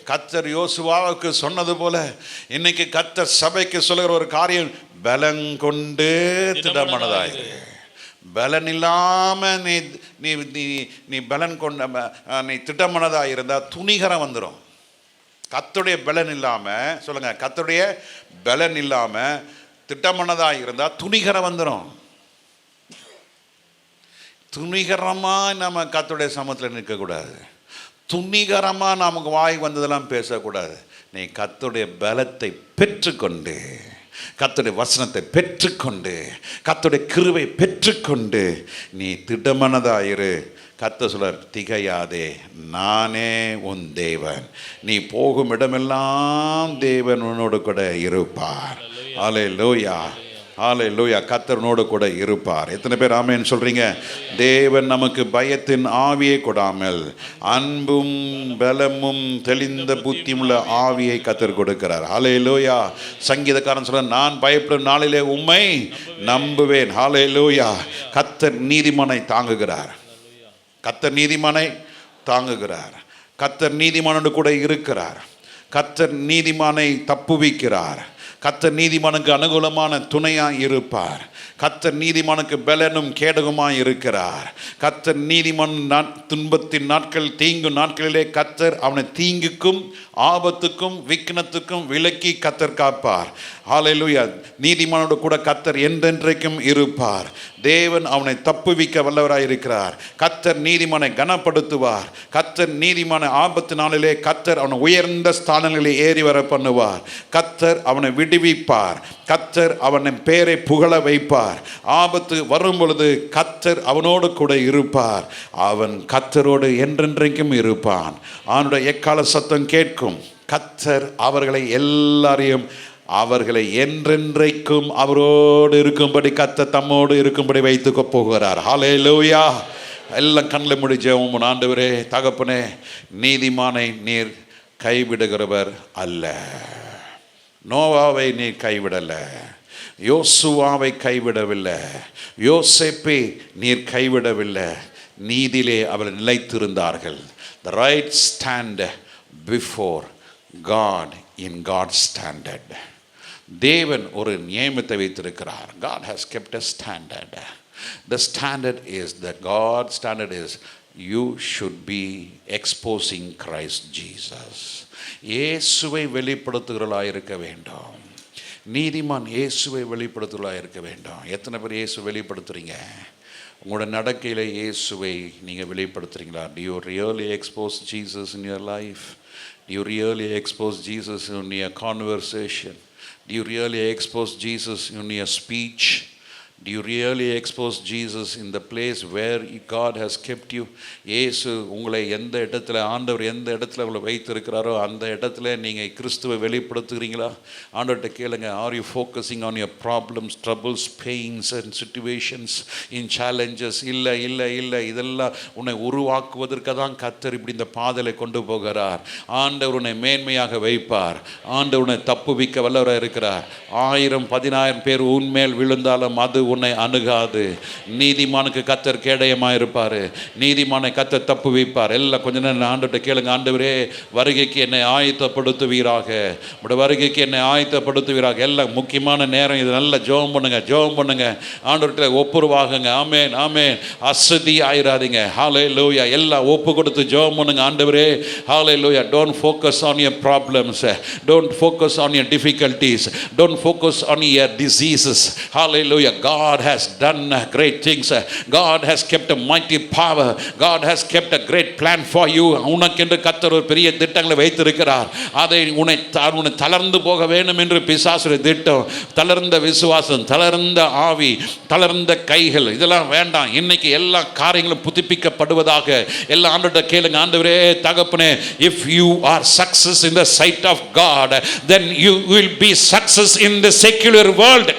கர்த்தர் யோசுவாவுக்கு சொன்னது போல இன்னைக்கு கர்த்தர் சபைக்கு சொல்லுகிற ஒரு காரியம், பலங்கொண்டு திடமனதாயிரு. பலன் இல்லாம நீ நீ நீ பலன் கொண்ட நீ திட்டமனதாக இருந்தால் துணிகரம் வந்துடும். கர்த்தருடைய பலன் இல்லாமல், சொல்லுங்க, கர்த்தருடைய பலன் இல்லாமல் திட்டமனதாக இருந்தால் துணிகரம் வந்துடும். துணிகரமாக நம்ம கர்த்தருடைய சமூகத்தில் நிற்கக்கூடாது. துணிகரமாக நமக்கு வாய் வந்ததெல்லாம் பேசக்கூடாது. நீ கர்த்தருடைய பலத்தை பெற்றுக்கொண்டு, கர்த்தருடைய வசனத்தை பெற்றுக்கொண்டு, கர்த்தருடைய கிருபை பெற்றுக்கொண்டு நீ திடமனதாயிரு. கர்த்தர் சொல்றார், திகையாதே, நானே உன் தேவன். நீ போகும் இடமெல்லாம் தேவன் உன்னோடு கூட இருப்பார். ஹல்லேலூயா, ஹல்லேலூயா. கர்த்தரோடு கூட இருப்பார். எத்தனை பேர் ஆமென் சொல்றீங்க? தேவன் நமக்கு பயத்தின் ஆவியை கொடாமல் அன்பும் பலமும் தெளிந்த புத்தியுள்ள ஆவியை கர்த்தர் கொடுக்கிறார். ஹல்லேலூயா. சங்கீதக்காரன் சொல்ற, நான் பயப்படும் நாளிலே உம்மை நம்புவேன். ஹல்லேலூயா. கர்த்தர் நீதிமானை தாங்குகிறார். கர்த்தர் நீதிமானை தாங்குகிறார். கர்த்தர் நீதிமானோடு கூட இருக்கிறார். கர்த்தர் நீதிமானை தப்புவிக்கிறார். கர்த்தர் நீதிமானுக்கு அனுகூலமான துணையாக இருப்பார். கர்த்தர் நீதிமானுக்கு பலனும் கேடகமாக இருக்கிறார். கர்த்தர் நீதிமான் துன்பத்தின் நாட்கள், தீங்கு நாட்களிலே கர்த்தர் அவனை தீங்குக்கும் ஆபத்துக்கும் விக்னத்துக்கும் விலக்கி கர்த்தர் காப்பார். ஹல்லேலூயா. நீதிமானோடு கூட கர்த்தர் என்றென்றைக்கும் இருப்பார். தேவன் அவனை தப்புவிக்க வல்லவராய் இருக்கிறார். கர்த்தர் நீதிமானை கனப்படுத்துவார். கர்த்தர் நீதிமான ஆபத்து நாளிலே கர்த்தர் அவனை உயர்ந்த ஸ்தானங்களில் ஏறி வர பண்ணுவார். கர்த்தர் அவனை விடுவிப்பார். கர்த்தர் அவனை பேரை புகழ வைப்பார். ஆபத்து வரும் பொழுது கர்த்தர் அவனோடு கூட இருப்பார். அவன் கர்த்தரோடு என்றென்றைக்கும் இருப்பான். அவனுடைய எக்கால சத்தம் கேட்கும். கர்த்தர் அவர்களை எல்லாரையும், அவர்களை என்றென்றைக்கும் அவரோடு இருக்கும்படி, கர்த்தர் தம்மோடு இருக்கும்படி வைத்துக்க போகிறார். ஹல்லேலூயா. எல்லாம் கண்ணில் மூடி ஜெபம் பண்ணுவோம். ஆண்டவரே, தகப்பனே, நீதிமானை நீர் கைவிடுகிறவர் அல்ல. நோவாவை நீர் கைவிடலை. யோசுவாவை கைவிடவில்லை, யோசேப்பை நீர் கைவிடவில்லை, நீதியிலே அவர்கள் நிலைத்திருந்தார்கள். The right stand before God in God's standard. தேவன் ஒரு நியமத்தை வைத்திருக்கிறார். God has kept a standard. The standard is that God's standard is you should be exposing Christ Jesus. இயேசுவை வெளிப்படுத்துகிறவர்களாக இருக்க வேண்டும். நீதிமான் இயேசுவை வெளிப்படுத்துகிறவர்களாக இருக்க வேண்டும். எத்தனை பேர் இயேசு வெளிப்படுத்துறீங்க? உங்களோட நடக்கையில் இயேசுவை நீங்கள் வெளிப்படுத்துறீங்களா? Do you really expose Jesus in your life? Do you really expose Jesus in your conversation? Do you really expose Jesus in your speech? Do you really expose Jesus in the place where God has kept you? இயேசு உங்களை எந்த இடத்துல, ஆண்டவர் எந்த இடத்துல உங்களை வைத்திருக்கிறாரோ அந்த இடத்துல நீங்கள் கிறிஸ்துவை வெளிப்படுத்துகிறீங்களா? ஆண்டவர்கிட்ட கேளுங்க. Are you focusing on your problems, troubles, pains and situations, in challenges? இல்லை இல்லை இல்லை, இதெல்லாம் உன்னை உருவாக்குவதற்கு தான் கர்த்தர் இப்படி இந்த பாதையில் கொண்டு போகிறார். ஆண்டவர் உன்னை மேன்மையாக வைப்பார். ஆண்டவர் உன்னை தப்புவிக்க வல்லவராக இருக்கிறார். 1000-10,000 பேர் உன்மேல் விழுந்தாலும் அது உன்னை அணுகாது. நீதிமானுக்கு கர்த்தர் கேடயமாக இருப்பார். நீதிமானை கர்த்தர் தப்பு வைப்பார். எல்லாம் கொஞ்ச நேரம் ஆண்டவர்கிட்ட கேளுங்க. ஆண்டவரே, வருகைக்கு என்னை ஆயத்தப்படுத்துவீராக, உடைய வருகைக்கு என்னை ஆயத்தப்படுத்துவீராக. எல்லாம் முக்கியமான நேரம் இது. நல்ல ஜெபம் பண்ணுங்க, ஜெபம் பண்ணுங்க, ஆண்டவர்கிட்ட ஒப்புரவாகுங்க. ஆமென் ஆமென். அசதி ஆயிராதீங்க. ஹல்லேலூயா. எல்லாம் ஒப்பு கொடுத்து ஜெபம் பண்ணுங்க. ஆண்டவரே, hallelujah. Don't focus on your problems, don't focus on your difficulties, don't focus on your diseases. Hallelujah. God has done great things. God has kept a mighty power. God has kept a great plan for you. உனக்கென்று கர்த்தர் ஒரு பெரிய திட்டங்களை வைத்திருக்கிறார். அதை உன்னை தளர்ந்து போக வேண்டும் என்று பிசாசுடைய திட்டம், தளர்ந்த விசுவாசம், தளர்ந்த ஆவி, தளர்ந்த கைகள், இதெல்லாம் வேண்டாம். இன்னைக்கு எல்லா காரியங்களும் புதுப்பிக்கப்படுவதாக. எல்லா ஆண்டவர்கிட்ட கேளுங்க. ஆண்டவரே, தகப்பனே, if you are success in the sight of God, then you will be success in the secular world.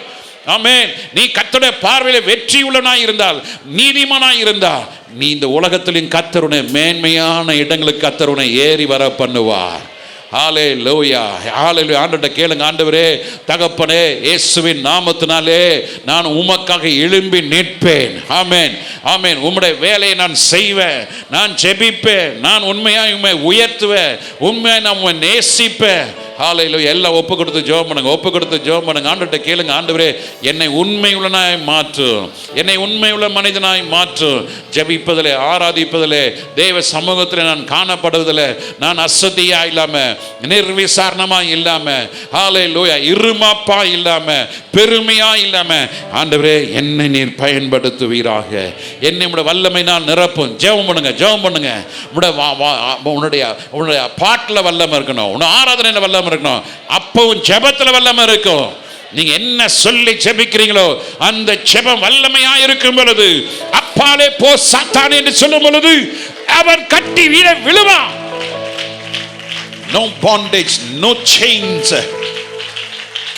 ஆமென். நீ கர்த்தருடைய பார்வையில் வெற்றி உள்ளவனாய் இருந்தால், நீதிமானாய் இருந்தால், நீ இந்த உலகத்திலும் கர்த்தருடைய மேன்மையான இடங்களுக்கு கர்த்தருடைய ஏறி வர பண்ணுவார். ஹல்லேலூயா ஹல்லேலூயா. ஆண்டவர்கிட்ட கேளுங்க. ஆண்டவரே, தகப்பனே, இயேசுவின் நாமத்தினாலே நான் உமக்காக எழும்பி நிற்பேன். ஆமென் ஆமென். உம்முடைய வேலையை நான் செய்வேன், நான் ஜெபிப்பேன், நான் உண்மையாக உம்மை உயர்த்துவேன், உண்மையாக நான் உம்மை நேசிப்பேன். ஹல்லேலூயா. எல்லாம் ஒப்பு கொடுத்து ஜெபம் பண்ணுங்க, ஒப்பு கொடுத்து ஜெபம் பண்ணுங்க. ஆண்டவர்கிட்ட கேளுங்க. ஆண்டவரே, என்னை உண்மையுள்ளனாய் மாற்றும், என்னை உண்மையுள்ள மனிதனாய் மாற்றும். ஜெபிப்பதிலே, ஆராதிப்பதிலே, தேவ சமூகத்தில் நான் காணப்படுவதில் நான் அசதியா இல்லாம, நிர்விசாரணமா இல்லாம, ஹல்லேலூயா, இருமாப்பா இல்லாம, பெருமையா இல்லாம, ஆண்டவரே, என்னை நீர் பயன்படுத்துவீராக. என்னை உம்முடைய வல்லமையினால் நிரப்பும். ஜெபம் பண்ணுங்க, ஜெபம் பண்ணுங்க. உன்னுடைய பாட்டில் வல்லமை இருக்கணும், உன்னுடைய ஆராதனையில் வல்லமை இருக்கணும், அப்பவும் ஜெபத்துல வல்லமை இருக்கும். நீங்க என்ன சொல்லி ஜெபிக்கிறீங்களோ அந்த ஜெபம் வல்லமையா இருக்கும் பொழுது, அப்பாலே போ சாத்தானே என்று சொல்லும் பொழுது அவன் கட்டி வீழ விழுவான். No bondage, no chains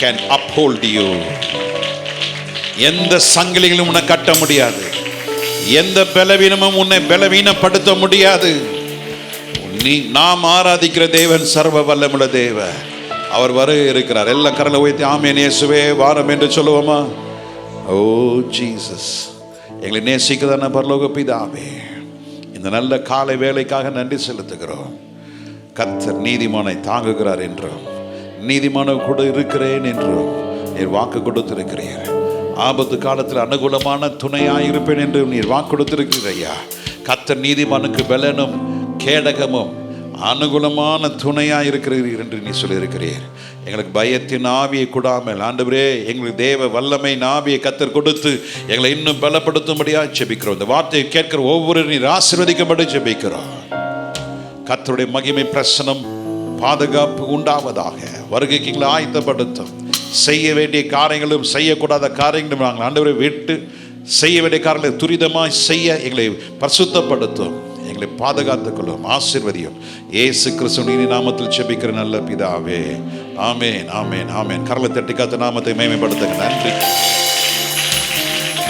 can uphold you. எந்த சங்கிலிகளும் உன்னை கட்ட முடியாது, எந்த பலவீனமும் உன்னை பலவீனப்படுத்த முடியாது. நாம் ஆராதிக்கிற தேவன் சர்வ வல்லமுள்ள தேவன். அவர் வர இருக்கிறார். எல்லா கரங்களை உயர்த்தி ஆமென் இயேசுவே வாரம் என்று சொல்லுவோமா? ஓ ஜீசஸ், எங்களை நேசிக்கிறதான பரலோக பிதாவே, இந்த நல்ல காலை வேலைக்காக நன்றி செலுத்துகிறோம். கர்த்தர் நீதிமானை தாங்குகிறார் என்றும், நீதிமான கூட இருக்கிறேன் என்றும் நீர் வாக்கு கொடுத்திருக்கிறீர். ஆபத்து காலத்தில் அனுகூலமான துணையாயிருப்பேன் என்று நீர் வாக்கு கொடுத்திருக்கிறீர் ஐயா. கர்த்தர் நீதிமானுக்கு பலனும் கேடகமும் அனுகூலமான துணையாக இருக்கிறீர் என்று நீ சொல்லியிருக்கிறீர். எங்களுக்கு பயத்தின் ஆவியை கூடாமல் ஆண்டவரே, எங்களுக்கு தேவ வல்லமை ஆவியை கர்த்தர் கொடுத்து எங்களை இன்னும் பலப்படுத்தும்படியாக ஜெபிக்கிறோம். இந்த வார்த்தையை கேட்கிற ஒவ்வொரு நீர் ஆசீர்வதிக்கும்படி ஜெபிக்கிறோம். கர்த்தருடைய மகிமை பிரசனம் பாதுகாப்பு உண்டாவதாக. வருகைக்கு எங்களை ஆயத்தப்படுத்தும். செய்ய வேண்டிய காரியங்களும் செய்யக்கூடாத காரியங்களும் நாங்கள் ஆண்டவரை விட்டு செய்ய வேண்டிய காரியங்களை துரிதமாய் செய்ய எங்களை பரிசுத்தப்படுத்தும். எங்களை பாதுகாத்துக் கொள்ளும், ஆசீர்வதியும். இயேசு கிறிஸ்துவின் நாமத்தில் ஜெபிக்கிற நல்ல பிதாவே, ஆமென் ஆமென் ஆமென். கரலை தட்டி கர்த்தர் நாமத்தை மகிமைப்படுத்துங்க. நன்றி.